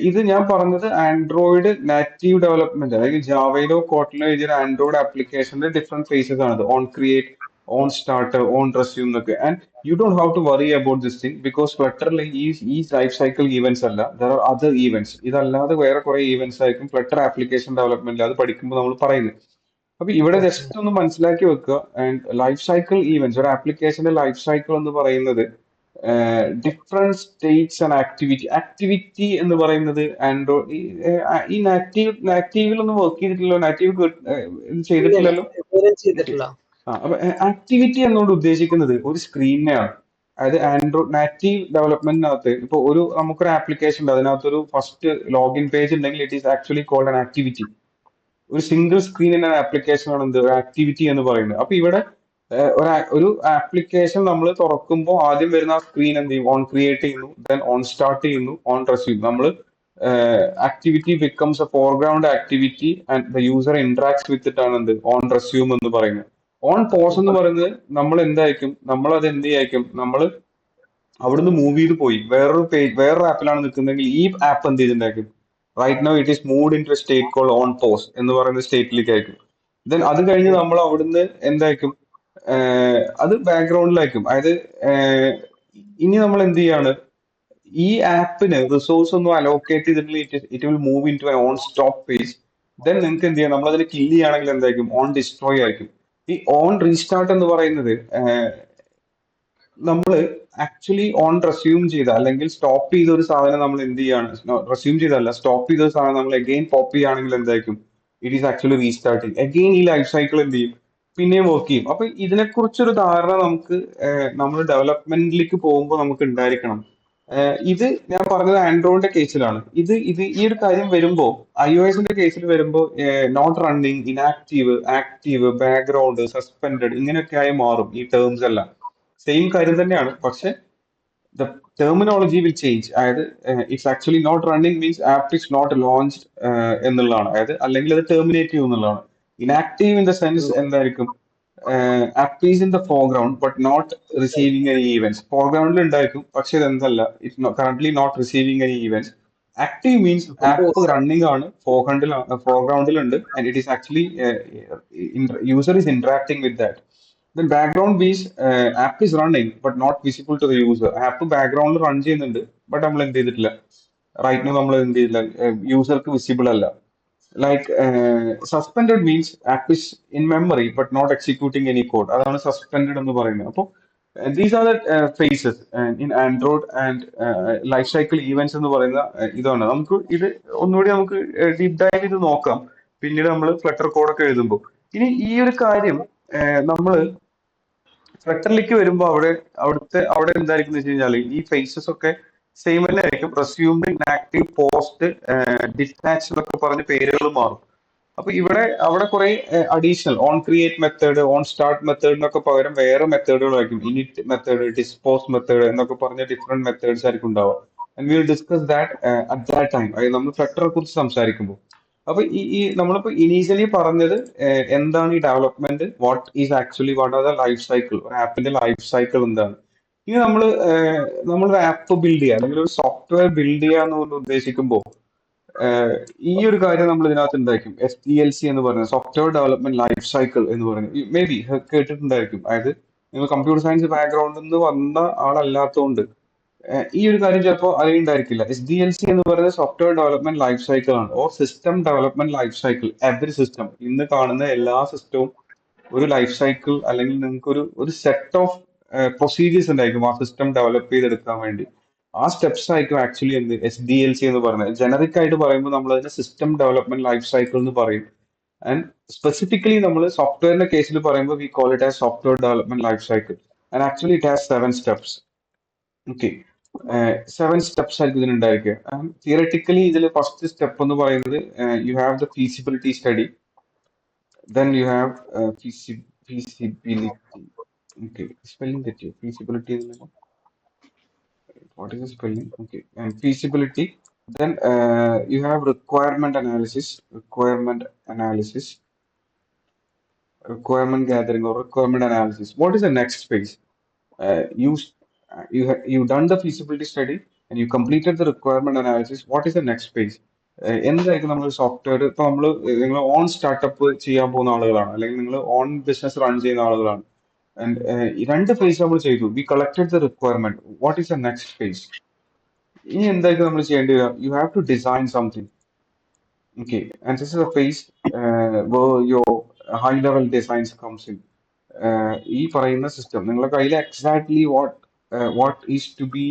A: ഇത് ഞാൻ പറഞ്ഞത് ആൻഡ്രോയിഡ് നാറ്റീവ് ഡെവലപ്മെന്റ്, അതായത് ജാവയിലോ കോട്ടിലോ എഴുതിയ ആൻഡ്രോയിഡ് ആപ്ലിക്കേഷന്റെ ഡിഫറെന്റ് ഫേസസ് ആണ്. On create, on start, on resume എന്നൊക്കെ. And you don't have to worry about this thing, because ഫ്ലട്ടറിൽ ഈ ലൈഫ് സൈക്കിൾ ഈവൻസ് അല്ല, ദർ ആർ അതർ ഈവൻസ്. ഇതല്ലാതെ വേറെ കുറെ ഈവൻസ് ആയിരിക്കും ഫ്ലട്ടർ ആപ്ലിക്കേഷൻ ഡെവലപ്മെന്റ് അത് പഠിക്കുമ്പോൾ നമ്മൾ പറയുന്നത്. അപ്പൊ ഇവിടെ
B: ഓക്കെ.
A: ജസ്റ്റ് ഒന്ന് മനസ്സിലാക്കി വെക്കുക. ആൻഡ് ലൈഫ് സൈക്കിൾ ഈവൻസ്, ഒരു ആപ്ലിക്കേഷന്റെ ലൈഫ് സൈക്കിൾ എന്ന് പറയുന്നത് ഡിഫറെന്റ് സ്റ്റേറ്റ്സ് ആൻഡ് ആക്ടിവിറ്റി എന്ന് പറയുന്നത് ഈ നാറ്റീവിലൊന്നും വർക്ക് ചെയ്തിട്ടില്ലല്ലോ, നാറ്റീവ്
B: ഇല്ല ഇല്ല,
A: ചെയ്തിട്ടില്ലല്ലോ.
B: ഇതുവരെ
A: ഓക്കെ,
B: ചെയ്തിട്ടില്ല.
A: അപ്പൊ ആക്ടിവിറ്റി എന്നോട് ഉദ്ദേശിക്കുന്നത് ഒരു സ്ക്രീനിനെയാണ്. അതായത് ആൻഡ്രോയിഡ് നാറ്റീവ് ഡെവലപ്മെന്റിനകത്ത് ഇപ്പൊ നമുക്കൊരു ആപ്ലിക്കേഷൻ ഉണ്ട്, അതിനകത്തൊരു ഫസ്റ്റ് ലോഗിൻ പേജ് ഉണ്ടെങ്കിൽ it is actually called an activity. ഒരു സിംഗിൾ സ്ക്രീനിന്റെ ആപ്ലിക്കേഷൻ ആണ് എന്ത് ആക്ടിവിറ്റി എന്ന് പറയുന്നത്. അപ്പൊ ഇവിടെ ഒരു ആപ്ലിക്കേഷൻ നമ്മൾ തുറക്കുമ്പോൾ ആദ്യം വരുന്ന ആ സ്ക്രീൻ എന്ത് ചെയ്യും, ഓൺ ക്രിയേറ്റ് ചെയ്യുന്നു, ദെൻ ഓൺ സ്റ്റാർട്ട് ചെയ്യുന്നു, ഓൺ റെസ്യൂം. നമ്മൾ activity becomes A foreground activity and the user ഇന്ററാക്ട്സ് with it ആണ് എന്ത് ഓൺ റെസ്യൂം എന്ന് പറയുന്നത്. ഓൺ പോസ് എന്ന് പറയുന്നത് നമ്മൾ എന്തായിരിക്കും, നമ്മൾ അത് എന്ത് ചെയ്യായിരിക്കും, നമ്മൾ അവിടുന്ന് മൂവ് ചെയ്ത് പോയി വേറൊരു പേജ്, വേറൊരു ആപ്പിലാണ് നിൽക്കുന്നതെങ്കിൽ ഈ ആപ്പ് എന്ത് ചെയ്തിട്ടുണ്ടായിരിക്കും, right now it is moved into state call on pause എന്ന് പറയുന്ന സ്റ്റേറ്റിലേക്ക് ആയിരിക്കും. ദെൻ അത് കഴിഞ്ഞ് നമ്മൾ അവിടുന്ന് എന്തായിരിക്കും, അത് ബാക്ക്ഗ്രൗണ്ടിലായിരിക്കും. അതായത് ഇനി നമ്മൾ എന്ത് ചെയ്യാണ്, ഈ ആപ്പിന് റിസോഴ്സ് ഒന്നും അലോക്കേറ്റ് ചെയ്തിട്ടില്ല, it will move into on stop page. Then നിങ്ങൾക്ക് എന്ത് ചെയ്യാം, നമ്മൾ അതിന് കില്ല് ചെയ്യുകയാണെങ്കിൽ എന്തായിരിക്കും, ഓൺ ഡിസ്ട്രോയ് ആയിരിക്കും. ഈ ഓൺ റീസ്റ്റാർട്ട് എന്ന് പറയുന്നത് നമ്മൾ ആക്ച്വലി ഓൺ റെസ്യൂം ചെയ്ത അല്ലെങ്കിൽ സ്റ്റോപ്പ് ചെയ്ത ഒരു സാധനം നമ്മൾ എന്ത് ചെയ്യാണ്, റെസ്യൂം ചെയ്തല്ല, സ്റ്റോപ്പ് ചെയ്ത ഒരു സാധനം നമ്മൾ അഗെയിൻ പോപ്പ് ചെയ്യുകയാണെങ്കിൽ എന്തായിരിക്കും, it is actually restarting again. ഈ ലൈഫ് സൈക്കിൾ എന്ത് ചെയ്യും, പിന്നെയും വർക്ക് ചെയ്യും. അപ്പൊ ഇതിനെക്കുറിച്ചൊരു ധാരണ നമുക്ക് നമ്മൾ ഡെവലപ്മെന്റിലേക്ക് പോകുമ്പോൾ നമുക്ക് ഉണ്ടായിരിക്കണം. ഇത് ഞാൻ പറഞ്ഞത് ആൻഡ്രോയിഡിന്റെ കേസിലാണ്. ഇത് ഈ ഒരു കാര്യം വരുമ്പോ iOSന്റെ കേസിൽ വരുമ്പോ not running, inactive, active, background, suspended ഇങ്ങനെയൊക്കെ ആയി മാറും ഈ ടേംസ് എല്ലാം. സെയിം കാര്യം തന്നെയാണ്, പക്ഷെ the terminology will change. അതായത് it's actually not running means app is not launched എന്നുള്ളതാണ്. അതായത് അല്ലെങ്കിൽ അത് ടെർമിനേറ്റ് ചെയ്യും എന്നുള്ളതാണ്. ഇനാക്റ്റീവ് ഇൻ ദ സെൻസ് എന്തായിരിക്കും? App is in the foreground but not receiving any events. ഫോർഗ്രൗണ്ടിൽ ഉണ്ടായിരിക്കും, പക്ഷെ ഇത് എന്തല്ല, it's currently not receiving any events. Active means
B: അപ്പൊ
A: ആപ്പ്
B: പോസ്റ്റ്
A: റണ്ണിങ് ആണ്, ഫോർഗ്രൗണ്ടിൽ ഉണ്ട്, and it is actually user is interacting with that. Then background means app is running but not visible to the user. App background run ചെയ്യുന്നുണ്ട്, but നമ്മൾ എന്ത് ചെയ്തിട്ടില്ല, right no നമ്മൾ എന്ത് ചെയ്തില്ല, യൂസർക്ക് വിസിബിൾ അല്ല. Like suspended means app is in memory but not executing any code. അതാണ് സസ്പെൻഡഡ് എന്ന് പറയുന്നത്. അപ്പോൾ these are the phases in Android and life cycle events എന്ന് പറയുന്ന ഇതാണ്. നമുക്ക് ഇത് ഒന്നുകൂടി നമുക്ക് ഡീപ് ഡൈവ് ചെയ്ത് നോക്കാം പിന്നീട് നമ്മൾ ഫ്ലട്ടർ കോഡൊക്കെ എഴുതുമ്പോൾ. ഇനി ഈ ഒരു കാര്യം നമ്മൾ ഫ്ലട്ടറിലേക്ക് വരുമ്പോൾ അവിടെ എന്തായിരിക്കും വെച്ച് കഴിഞ്ഞാൽ ഈ ഫേസസ് ഒക്കെ സെയിം തന്നെ ആയിരിക്കും. റെസ്യൂംഡ്, ഇനാക്റ്റീവ്, പോസ്റ്റ്, ഡിറ്റാച്ച് എന്നൊക്കെ പറഞ്ഞ പേരുകൾ മാറും. അപ്പൊ അവിടെ കുറെ additional on create method, own start method എന്നൊക്കെ പകരം വേറെ മെത്തേഡുകളായിരിക്കും. ഇനിറ്റ് മെത്തേഡ്, ഡിസ്പോസ് മെത്തേഡ് എന്നൊക്കെ പറഞ്ഞ ഡിഫറെന്റ് മെത്തേഡ്സ് ആയിരിക്കും ഉണ്ടാവുക. And will discuss that at that time, അതായത് നമ്മൾ ഫ്ലട്ടറെ കുറിച്ച് സംസാരിക്കുമ്പോൾ. അപ്പൊ നമ്മളിപ്പോ ഇനീഷ്യലി പറഞ്ഞത് എന്താണ് ഈ development, what are the life cycle, ഒരു ആപ്പിന്റെ ലൈഫ് സൈക്കിൾ എന്താണ്. ഇനി നമ്മളൊരു ആപ്പ് ബിൽഡ് ചെയ്യുക അല്ലെങ്കിൽ ഒരു സോഫ്റ്റ്വെയർ ബിൽഡ് ചെയ്യുക എന്ന് കൊണ്ട് ഉദ്ദേശിക്കുമ്പോൾ ഈ ഒരു കാര്യം നമ്മൾ ഇതിനകത്ത് ഉണ്ടായിരിക്കും. SDLC എന്ന് പറയുന്നത് സോഫ്റ്റ്വെയർ ഡെവലപ്മെന്റ് ലൈഫ് സൈക്കിൾ എന്ന് പറയുന്നത് മേ ബി കേട്ടിട്ടുണ്ടായിരിക്കും. അതായത് നിങ്ങൾ കമ്പ്യൂട്ടർ സയൻസ് ബാക്ക്ഗ്രൗണ്ടിൽ നിന്ന് വന്ന ആളല്ലാത്തതുകൊണ്ട് ഈ ഒരു കാര്യം ചിലപ്പോൾ അറിയുണ്ടായിരിക്കില്ല. SDLC എന്ന് പറയുന്നത് സോഫ്റ്റ്വെയർ ഡെവലപ്മെന്റ് ലൈഫ് സൈക്കിൾ ആണ്, or system development life cycle. Every system, ഇന്ന് കാണുന്ന എല്ലാ സിസ്റ്റവും ഒരു ലൈഫ് സൈക്കിൾ അല്ലെങ്കിൽ നിങ്ങൾക്ക് ഒരു സെറ്റ് ഓഫ് പ്രൊസീജിയേഴ്സ് ഉണ്ടായിരിക്കും ആ സിസ്റ്റം ഡെവലപ്പ് ചെയ്തെടുക്കാൻ വേണ്ടി. ആ സ്റ്റെപ്സ് ആയിരിക്കും ആക്ച്വലി എന്ത് SDLC എന്ന് പറയുന്നത്. ജനറിക് ആയിട്ട് പറയുമ്പോൾ നമ്മൾ അതിനെ സിസ്റ്റം ഡെവലപ്മെന്റ് ലൈഫ് സൈക്കിൾ എന്ന് പറയും. ആൻഡ് സ്പെസിഫിക്കലി നമ്മൾ സോഫ്റ്റ്വെയറിന്റെ കേസിൽ പറയുമ്പോൾ V call it as software development life cycle. And actually it has 7 steps. Okay, 7 steps ആയിരിക്കും ഇതിനുണ്ടായിരിക്കുക. തിയററ്റിക്കലി ഇതിൽ ഫസ്റ്റ് സ്റ്റെപ്പ് എന്ന് പറയുന്നത് U have the feasibility study. Then you have feasibility. Okay, spelling that you feasibility. What is the spelling? Okay, and feasibility. Then you have requirement gathering or requirement analysis. What is the next phase? uh, you you've done the feasibility study and you completed the requirement analysis. What is the next phase? എന്തായിരിക്കും നമ്മൾ software ഇപ്പൊ നിങ്ങൾ on startup ചെയ്യാൻ പോകുന്ന ആളുകളാണ്, അല്ലെങ്കിൽ നിങ്ങൾ own business run ചെയ്യുന്ന ആളുകളാണ്. ആൻഡ് ഈ രണ്ട് ഫേസ് നമ്മൾ ചെയ്തു. We collected the requirement. What is the next phase? ഇനി എന്തായിരിക്കും നമ്മൾ ചെയ്യേണ്ടി വരിക? You have to design something. Okay, and this is a phase where your high level designs comes in. ഈ പറയുന്ന സിസ്റ്റം നിങ്ങളുടെ കയ്യിൽ exactly what is to be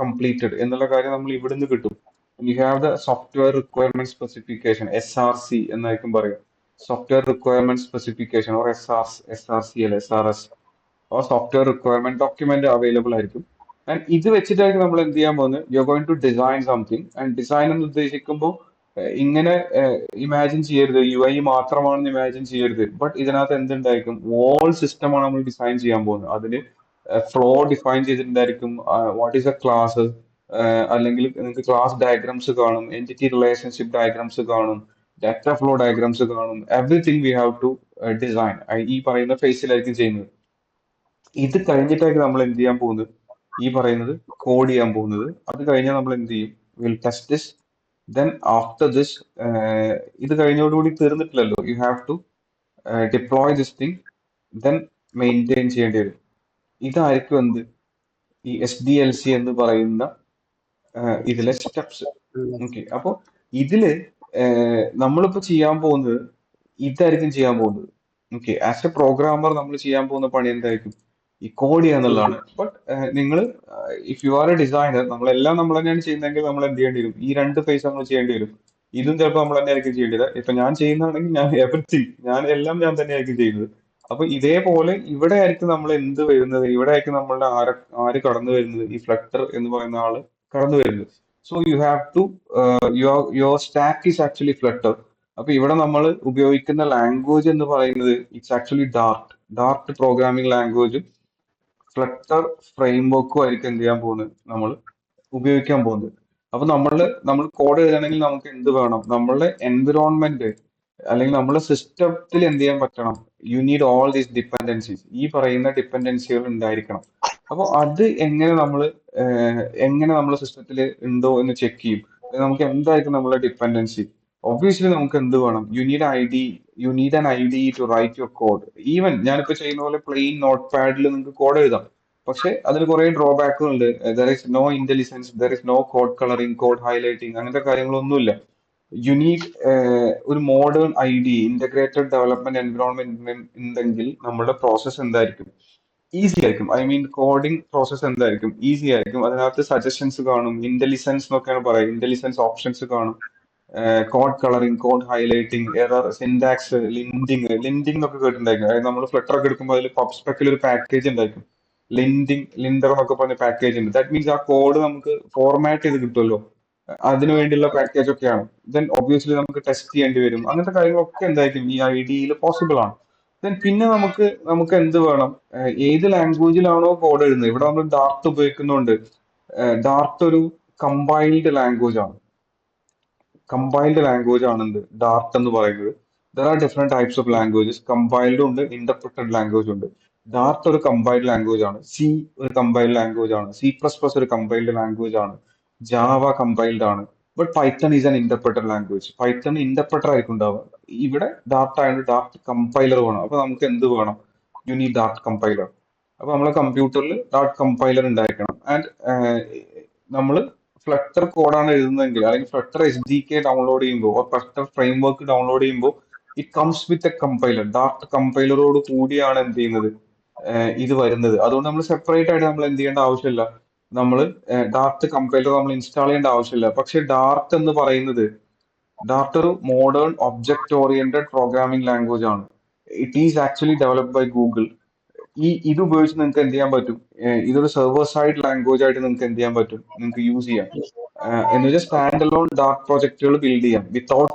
A: completed എന്നുള്ള കാര്യം നമ്മൾ ഇവിടുന്ന് കിട്ടും. You have the software requirement specification, SRC എന്നായിരിക്കും പറയുക. Software requirement specification or SRC അല്ലെ SRS, ആ സോഫ്റ്റ്വെയർ റിക്വയർമെന്റ് ഡോക്യുമെന്റ് അവൈലബിൾ ആയിരിക്കും. ആൻഡ് ഇത് വെച്ചിട്ടായിരിക്കും നമ്മൾ എന്ത് ചെയ്യാൻ പോകുന്നത്? You are going to design something. And design എന്ന് ഉദ്ദേശിക്കുമ്പോൾ ഇങ്ങനെ ഇമാജിൻ ചെയ്യരുത്, UI മാത്രമാണെന്ന് ഇമാജിൻ ചെയ്യരുത്. ബട്ട് ഇതിനകത്ത് എന്തുണ്ടായിരിക്കും? ഓൾ സിസ്റ്റമാണ് നമ്മൾ ഡിസൈൻ ചെയ്യാൻ പോകുന്നത്. അതിന് ഫ്ലോ ഡിഫൈൻ ചെയ്തിട്ടുണ്ടായിരിക്കും. വാട്ട് ഈസ് എ ക്ലാസ്, അല്ലെങ്കിൽ നിങ്ങൾക്ക് ക്ലാസ് ഡയഗ്രാംസ് കാണും, എൻറ്റിറ്റി റിലേഷൻഷിപ്പ് ഡയഗ്രാംസ് കാണും, ഡാറ്റ ഫ്ലോ ഡയഗ്രാംസ് കാണും. Everything we have to design ഈ പറയുന്ന ഫേസിലായിരിക്കും ചെയ്യുന്നത്. ഇത് കഴിഞ്ഞിട്ടായിരിക്കും നമ്മൾ എന്ത് ചെയ്യാൻ പോകുന്നത്? ഈ പറയുന്നത് കോഡ് ചെയ്യാൻ പോകുന്നത്. അത് കഴിഞ്ഞാൽ നമ്മൾ എന്ത് ചെയ്യും? Will test this. Then after this, ഇത് കഴിഞ്ഞോടുകൂടി തീർന്നിട്ടില്ലല്ലോ. You have to deploy this thing, then maintain ചെയ്യേണ്ടി വരും. ഇതായിരിക്കും എന്ത്? ഈ SDLC എന്ന് പറയുന്ന ഇതിലെ സ്റ്റെപ്സ്. ഓക്കെ, അപ്പൊ ഇതില് നമ്മളിപ്പോ ചെയ്യാൻ പോകുന്നത് ഇതായിരിക്കും ചെയ്യാൻ പോകുന്നത്. ഓക്കെ, ആസ് എ പ്രോഗ്രാമർ നമ്മൾ ചെയ്യാൻ പോകുന്ന പണി എന്തായിരിക്കും? ഈ കോഡ് ചെയ്യുക എന്നുള്ളതാണ്. ബട്ട് നിങ്ങൾ if you are A designer, നമ്മളെല്ലാം നമ്മൾ തന്നെയാണ് ചെയ്യുന്നതെങ്കിൽ നമ്മൾ എന്ത് ചെയ്യേണ്ടി വരും? ഈ രണ്ട് ഫേസ് നമ്മൾ ചെയ്യേണ്ടി വരും. ഇതും ചിലപ്പോൾ നമ്മൾ തന്നെ ആയിരിക്കും ചെയ്യേണ്ടത്. ഇപ്പൊ ഞാൻ ചെയ്യുന്നതാണെങ്കിൽ ഞാൻ എവറിത്തിങ്, ഞാൻ എല്ലാം ഞാൻ തന്നെ ആയിരിക്കും ചെയ്യുന്നത്. അപ്പൊ ഇതേപോലെ ഇവിടെ ആയിരിക്കും നമ്മൾ എന്ത് വരുന്നത്, ഇവിടെ ആയിരിക്കും നമ്മളുടെ ആര് കടന്നു വരുന്നത്, ഈ ഫ്ലട്ടർ എന്ന് പറയുന്ന ആള് കടന്നു വരുന്നത്. So you have to your stack is actually Flutter. അപ്പൊ ഇവിടെ നമ്മൾ ഉപയോഗിക്കുന്ന ലാംഗ്വേജ് എന്ന് പറയുന്നത് ഇറ്റ്സ് ആക്ച്വലി ഡാർട്ട് പ്രോഗ്രാമിംഗ് ലാംഗ്വേജും ഫ്ലട്ടർ ഫ്രെയിംവർക്കും ആയിരിക്കും എന്ത് ചെയ്യാൻ പോകുന്നത്, നമ്മൾ ഉപയോഗിക്കാൻ പോകുന്നത്. അപ്പൊ നമ്മൾ കോഡ് എഴുതണമെങ്കിൽ നമുക്ക് എന്ത് വേണം, നമ്മളുടെ എൻവിറോൺമെന്റ് അല്ലെങ്കിൽ നമ്മുടെ സിസ്റ്റത്തിൽ എന്ത് ചെയ്യാൻ പറ്റണം, you need all these dependencies, ഈ പറയുന്ന ഡിപ്പെൻഡൻസികൾ ഉണ്ടായിരിക്കണം. അപ്പോൾ അത് എങ്ങനെ നമ്മുടെ സിസ്റ്റത്തിൽ ഉണ്ടോ എന്ന് ചെക്ക് ചെയ്യും. നമുക്ക് എന്തായിരിക്കും നമ്മുടെ ഡിപ്പെൻഡൻസി. ഒബ്വിയസ്ലി നമുക്ക് എന്ത് വേണം, you need an I D to write your code. Even ഞാനിപ്പോ ചെയ്യുന്ന പോലെ പ്ലെയിൻ നോട്ട് പാഡിൽ നിങ്ങൾക്ക് കോഡ് എഴുതാം. പക്ഷെ അതിൽ കുറെ ഡ്രോബാക്കുകൾ ഉണ്ട്. There is no intelligence, there is no code colouring, code highlighting, അങ്ങനത്തെ കാര്യങ്ങളൊന്നുമില്ല. യു നീഡ് ഒരു modern I D, integrated development environment ഉണ്ടെങ്കിൽ നമ്മുടെ പ്രോസസ്സ് എന്തായിരിക്കും, ഈസി ആയിരിക്കും. ഐ മീൻ കോഡിംഗ് പ്രോസസ്സ് എന്തായിരിക്കും, ഈസി ആയിരിക്കും. അതിനകത്ത് സജഷൻസ് കാണും, ഇന്റലിജൻസ് എന്നൊക്കെയാണ് പറയുക, ഇന്റലിജൻസ് ഓപ്ഷൻസ് കാണും, code colouring, code highlighting, error, syntax, linting എന്നൊക്കെ കേട്ടിട്ടുണ്ടായിരിക്കും. അതായത് നമ്മൾ ഫ്ലട്ടർ ഒക്കെ എടുക്കുമ്പോൾ അതിൽ പബ്സ്പെക്കിൽ ഒരു പാക്കേജ് ഉണ്ടായിരിക്കും, ലിൻഡർ എന്നൊക്കെ പറഞ്ഞ പാക്കേജ് ഉണ്ട്. ദാറ്റ് മീൻസ് ആ കോഡ് നമുക്ക് ഫോർമാറ്റ് ചെയ്ത് കിട്ടുമല്ലോ, അതിനു വേണ്ടിയുള്ള പാക്കേജ് ഒക്കെയാണ്. ദെൻ ഒബ്വിയസ്ലി നമുക്ക് ടെസ്റ്റ് ചെയ്യേണ്ടി വരും. അങ്ങനത്തെ കാര്യങ്ങളൊക്കെ എന്തായിരിക്കും ഈ ഐ ഡിയിൽ പോസിബിൾ ആണ്. ദെൻ പിന്നെ നമുക്ക് എന്ത് വേണം, ഏത് ലാംഗ്വേജിലാണോ കോഡ് എഴുതുന്നത്. ഇവിടെ നമ്മൾ ഡാർട്ട് ഉപയോഗിക്കുന്നുണ്ട്. ഡാർട്ട് ഒരു കമ്പൈൽഡ് ലാംഗ്വേജ് ആണ്. എന്ത് ഡാർട്ട് എന്ന് പറയുന്നത്. There are different types of languages. Compiled ഉണ്ട്, ഇന്റർപ്രിറ്റഡ് ലാംഗ്വേജ് ഉണ്ട്. ഡാർട്ട് ഒരു കമ്പൈൽഡ് ലാംഗ്വേജ് ആണ്. സി ഒരു കമ്പൈൽഡ് ലാംഗ്വേജ് ആണ്. C++ ഒരു കമ്പൈൽഡ് ലാംഗ്വേജ് ആണ്. ജാവ കമ്പൈൽഡ് ആണ്. But Python is an interpreted language. Python interpreter ആയിരിക്കും ഉണ്ടാവുക. ഇവിടെ ഡാർട്ട് ആയതുകൊണ്ട് ഡാർട്ട് കമ്പൈലർ വേണം. അപ്പൊ നമുക്ക് എന്ത് വേണം, യു നീഡ് ഡാർട്ട് കമ്പൈലർ. അപ്പൊ നമ്മളെ കമ്പ്യൂട്ടറിൽ ഡാർട്ട് കമ്പൈലർ ഉണ്ടായിരിക്കണം. ആൻഡ് നമ്മൾ ഫ്ലട്ടർ കോഡാണ് എഴുതുന്നതെങ്കിൽ, അല്ലെങ്കിൽ ഫ്ലട്ടർ SDK ഡൗൺലോഡ് ചെയ്യുമ്പോൾ, ഫ്ലട്ടർ ഫ്രെയിംവർക്ക് ഡൗൺലോഡ് ചെയ്യുമ്പോൾ it comes with a compiler. Dart കമ്പൈലറോട് കൂടിയാണ് എന്ത് ചെയ്യുന്നത്, ഇത് വരുന്നത്. അതുകൊണ്ട് നമ്മൾ സെപ്പറേറ്റ് ആയിട്ട് നമ്മൾ എന്ത് ചെയ്യേണ്ട ആവശ്യമില്ല. നമ്മൾ ഡാർട്ട് കമ്പൈലർ നമ്മൾ ഇൻസ്റ്റാൾ ചെയ്യേണ്ട ആവശ്യമില്ല. പക്ഷെ ഡാർട്ട് ഒരു modern object oriented programming language ആണ്. It is actually developed by Google. ഇത് ഉപയോഗിച്ച് നിങ്ങൾക്ക് എന്ത് ചെയ്യാൻ പറ്റും, ഇതൊരു സെർവർ സൈഡ് ലാംഗ്വേജ് ആയിട്ട് നിങ്ങൾക്ക് എന്ത് ചെയ്യാൻ പറ്റും, നിങ്ങൾക്ക് യൂസ് ചെയ്യാം. എന്ന് വെച്ചാൽ സ്റ്റാൻഡ് അലോൺ ഡാർക്ക് പ്രോജക്റ്റുകൾ ബിൽഡ് ചെയ്യാം വിത്തൗട്ട്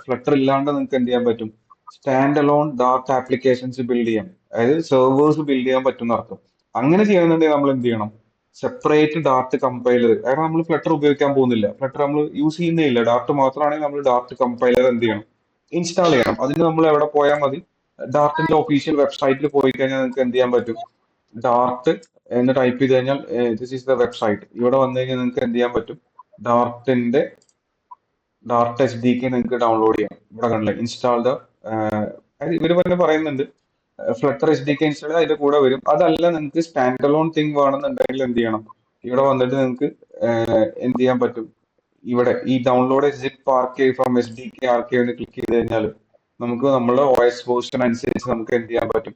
A: ഫ്ലട്ടർ ഇല്ലാണ്ട് നിങ്ങൾക്ക് എന്ത് ചെയ്യാൻ പറ്റും, stand alone dark applications build ചെയ്യാം. അതായത് സെർവേഴ്സ് ബിൽഡ് ചെയ്യാൻ പറ്റുന്ന അർത്ഥം. അങ്ങനെ ചെയ്യണമെന്നുണ്ടെങ്കിൽ നമ്മൾ എന്ത് ചെയ്യണം, സെപ്പറേറ്റ് ഡാർട്ട് കമ്പൈലർ. കാരണം നമ്മൾ ഫ്ലട്ടർ ഉപയോഗിക്കാൻ പോകുന്നില്ല, ഫ്ലട്ടർ നമ്മൾ യൂസ് ചെയ്യുന്നേ ഇല്ല, ഡാർട്ട് മാത്രമാണെങ്കിൽ നമ്മൾ ഡാർട്ട് കമ്പൈലർ എന്ത് ചെയ്യണം, ഇൻസ്റ്റാൾ ചെയ്യണം. അതിന് നമ്മൾ എവിടെ പോയാൽ മതി, ഡാർട്ടിന്റെ ഒഫീഷ്യൽ വെബ്സൈറ്റിൽ പോയി കഴിഞ്ഞാൽ നിങ്ങൾക്ക് എന്ത് ചെയ്യാൻ പറ്റും, ഡാർട്ട് എന്ന് ടൈപ്പ് ചെയ്ത് കഴിഞ്ഞാൽ ദിസ് ഈസ് ദ വെബ്സൈറ്റ്. ഇവിടെ വന്നു കഴിഞ്ഞാൽ നിങ്ങൾക്ക് എന്ത് ചെയ്യാൻ പറ്റും, ഡാർട്ടിന്റെ ഡാർട്ട് SDK നിങ്ങൾക്ക് ഡൗൺലോഡ് ചെയ്യാം. ഇവിടെ കണ്ടില്ലേ, ഇൻസ്റ്റാൾ ദ, ഇവര് തന്നെ പറയുന്നുണ്ട് ഫ്ലട്ടർ SDK ഇൻസ്റ്റാൾ ചെയ്ത് അതിന്റെ കൂടെ വരും. അതല്ല, നിങ്ങൾക്ക് സ്റ്റാൻഡ് അലോൺ തിങ് വേണമെന്നുണ്ടെങ്കിൽ എന്ത് ചെയ്യണം, ഇവിടെ വന്നിട്ട് നിങ്ങൾക്ക് എന്ത് ചെയ്യാൻ പറ്റും, ഇവിടെ ഈ download zip archive from SDK archive എന്ന് ക്ലിക്ക് ചെയ്ത് കഴിഞ്ഞാൽ നമുക്ക് നമ്മുടെ OS വേർഷൻ അനുസരിച്ച് നമുക്ക് എന്ത് ചെയ്യാൻ പറ്റും.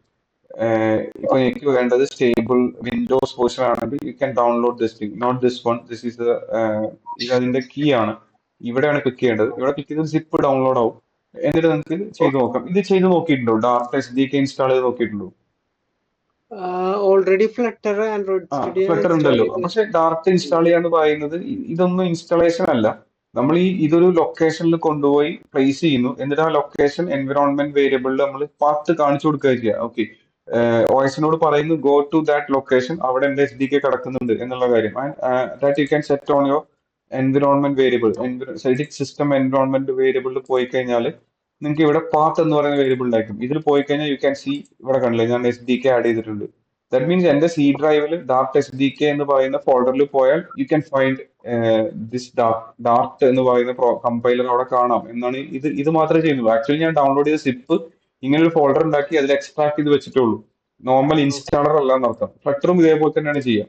A: ഇപ്പൊ എനിക്ക് വേണ്ടത് സ്റ്റേബിൾ വിൻഡോസ് വേർഷൻ ആണെങ്കിൽ you can download this thing, not this one. This is ഇത് അതിന്റെ കീ ആണ്. ഇവിടെയാണ് ക്ലിക്ക് ചെയ്യേണ്ടത്. ഇവിടെ ക്ലിക്ക് ചെയ്ത് സിപ്പ് ഡൗൺലോഡ് ആവും. എന്നിട്ട് നിങ്ങൾക്ക് ചെയ്ത് നോക്കാം. ഇത് ചെയ്ത് നോക്കിയിട്ടുണ്ടോ, ഡാർട്ട് SDK ഇൻസ്റ്റാൾ ചെയ്ത് നോക്കിയിട്ടുണ്ടോ?
B: Already Flutter Android studio
A: Flutter
B: install
A: ഉണ്ടല്ലോ.
B: ചെയ്ത്.
A: പക്ഷെ ഡാർട്ട് ഇൻസ്റ്റാൾ ചെയ്യാന്ന് പറയുന്നത് ഇതൊന്നും ഇൻസ്റ്റാളേഷൻ അല്ല. നമ്മൾ ഇതൊരു ലൊക്കേഷനിൽ കൊണ്ടുപോയി പ്ലേസ് ചെയ്യുന്നു. എന്നിട്ട് ആ ലൊക്കേഷൻ എൻവിറോൺമെന്റ് വേരിയബിളിൽ നമ്മൾ പാത്ത് കാണിച്ചു കൊടുക്കുക ചെയ്യുക. ഓക്കെ, OSനോട് പറയുന്നു ഗോ ടു ദാറ്റ് ലൊക്കേഷൻ, അവിടെ എന്റെ SDK കിടക്കുന്നുണ്ട് എന്നുള്ള കാര്യം. That you can set on your environment variable. System environment വേരിയബിളിൽ പോയി കഴിഞ്ഞാൽ നിങ്ങൾക്ക് ഇവിടെ പാത്ത് എന്ന് പറയുന്ന വേരിയബിൾ ഉണ്ടായിരിക്കും. ഇതിൽ പോയി കഴിഞ്ഞാൽ യു ക്യാൻ സി, ഇവിടെ കണ്ടില്ലേ ഞാൻ SDK ആഡ് ചെയ്തിട്ടുണ്ട്. ദാറ്റ് മീൻസ് എന്റെ C ഡ്രൈവിൽ ഡാർട്ട് SDK എന്ന് പറയുന്ന ഫോൾഡറിൽ പോയാൽ you can find this Dart എന്ന് പറയുന്ന കമ്പൈലർ അവിടെ കാണാം എന്നാണ്. ഇത് മാത്രമേ ചെയ്യുന്നുള്ളൂ. ആക്ച്വലി ഞാൻ ഡൗൺലോഡ് ചെയ്ത സിപ്പ് ഇങ്ങനെ ഒരു ഫോൾഡർ ഉണ്ടാക്കി അതിൽ എക്സ്ട്രാക്ട് ചെയ്ത് വെച്ചിട്ടുള്ളൂ. നോർമൽ ഇൻസ്റ്റാളർ അല്ല എന്നർത്ഥം. ഫ്ലട്ടറും ഇതേപോലെ തന്നെയാണ് ചെയ്യുക.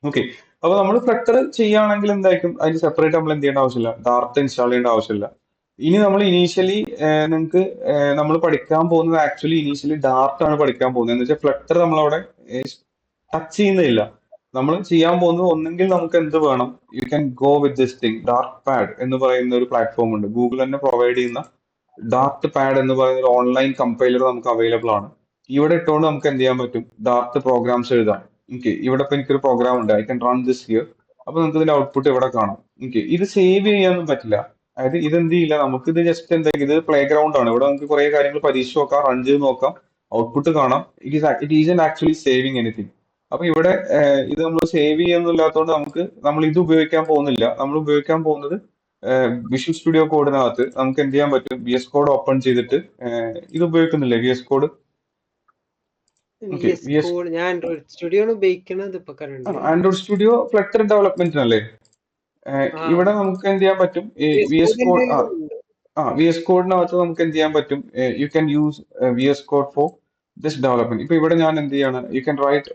A: ഓക്കെ, അപ്പൊ നമ്മൾ ഫ്ലട്ടർ ചെയ്യുകയാണെങ്കിൽ എന്തായിരിക്കും, അതിന് സെപ്പറേറ്റ് നമ്മൾ എന്ത് ചെയ്യേണ്ട ആവശ്യമില്ല, ഡാർട്ട് ഇൻസ്റ്റാൾ ചെയ്യേണ്ട ആവശ്യമില്ല. ഇനി നമ്മൾ ഇനീഷ്യലി നിങ്ങൾക്ക് നമ്മൾ പഠിക്കാൻ പോകുന്നത് ആക്ച്വലി ഇനീഷ്യലി ഡാർട്ട് ആണ് പഠിക്കാൻ പോകുന്നത്. എന്ന് വെച്ചാൽ ഫ്ലട്ടർ നമ്മളവിടെ ടച്ച് ചെയ്യുന്നില്ല. നമ്മൾ ചെയ്യാൻ പോകുന്നത് ഒന്നെങ്കിൽ നമുക്ക് എന്ത് വേണം, U can go with this thing, dark pad എന്ന് പറയുന്ന ഒരു പ്ലാറ്റ്ഫോം ഉണ്ട്. ഗൂഗിൾ തന്നെ പ്രൊവൈഡ് ചെയ്യുന്ന ഡാർക്ക് പാഡ് എന്ന് പറയുന്ന ഒരു ഓൺലൈൻ കമ്പൈലർ നമുക്ക് അവൈലബിൾ ആണ്. ഇവിടെ ഇട്ടുകൊണ്ട് നമുക്ക് എന്ത് ചെയ്യാൻ പറ്റും, ഡാർട്ട് പ്രോഗ്രാംസ് എഴുതാം. ഓക്കെ, ഇവിടെ ഇപ്പൊ എനിക്കൊരു പ്രോഗ്രാം ഉണ്ട്, I can run this here. അപ്പൊ നമുക്ക് ഇതിന്റെ ഔട്ട്പുട്ട് ഇവിടെ കാണാം. ഓക്കെ, ഇത് സേവ് ചെയ്യാനൊന്നും പറ്റില്ല. അതായത് ഇത് എന്ത് ചെയ്യില്ല, നമുക്ക് ഇത് ജസ്റ്റ് എന്തെങ്കിലും, ഇത് പ്ലേ ഗ്രൗണ്ട് ആണ്, ഇവിടെ നമുക്ക് കുറെ കാര്യങ്ങൾ പരീക്ഷിച്ച് നോക്കാം, റൺ ചെയ്ത് നോക്കാം, ഔട്ട്പുട്ട് കാണാം. It is actually saving anything. അപ്പൊ ഇവിടെ ഇത് നമ്മൾ സേവ് ചെയ്യുന്നില്ലാത്തതുകൊണ്ട് നമ്മൾ ഇത് ഉപയോഗിക്കാൻ പോകുന്നില്ല. നമ്മൾ ഉപയോഗിക്കാൻ പോകുന്നത് വിഷ്വൽ സ്റ്റുഡിയോ കോഡിനകത്ത് നമുക്ക് എന്ത് ചെയ്യാൻ പറ്റും, വി എസ് കോഡ് ഓപ്പൺ ചെയ്തിട്ട് ഇത് ഉപയോഗിക്കുന്നില്ലേ V S code. Okay,
B: VS
A: V S
B: Code ഞാൻ ആൻഡ്രോയിഡ് സ്റ്റുഡിയോ ആണ് ഉപയോഗിക്കുന്നത് ഇപ്പൊ കറന്റ്.
A: ആൻഡ്രോയിഡ് സ്റ്റുഡിയോ ഫ്ലട്ടർ ഡെവലപ്മെന്റിനല്ലേ.
B: ആ
A: ഇവിടെ നമുക്ക് എന്ത് ചെയ്യാൻ പറ്റും,
B: VS
A: V S
B: Code
A: code.
B: എൻ്റെ ഉണ്ട്.
A: വി എസ് കോഡിനകത്ത് നമുക്ക് എന്ത് ചെയ്യാൻ പറ്റും, you can use V S code for this development. ഇപ്പൊ ഇവിടെ ഞാൻ എന്ത് ചെയ്യാണ്, you can write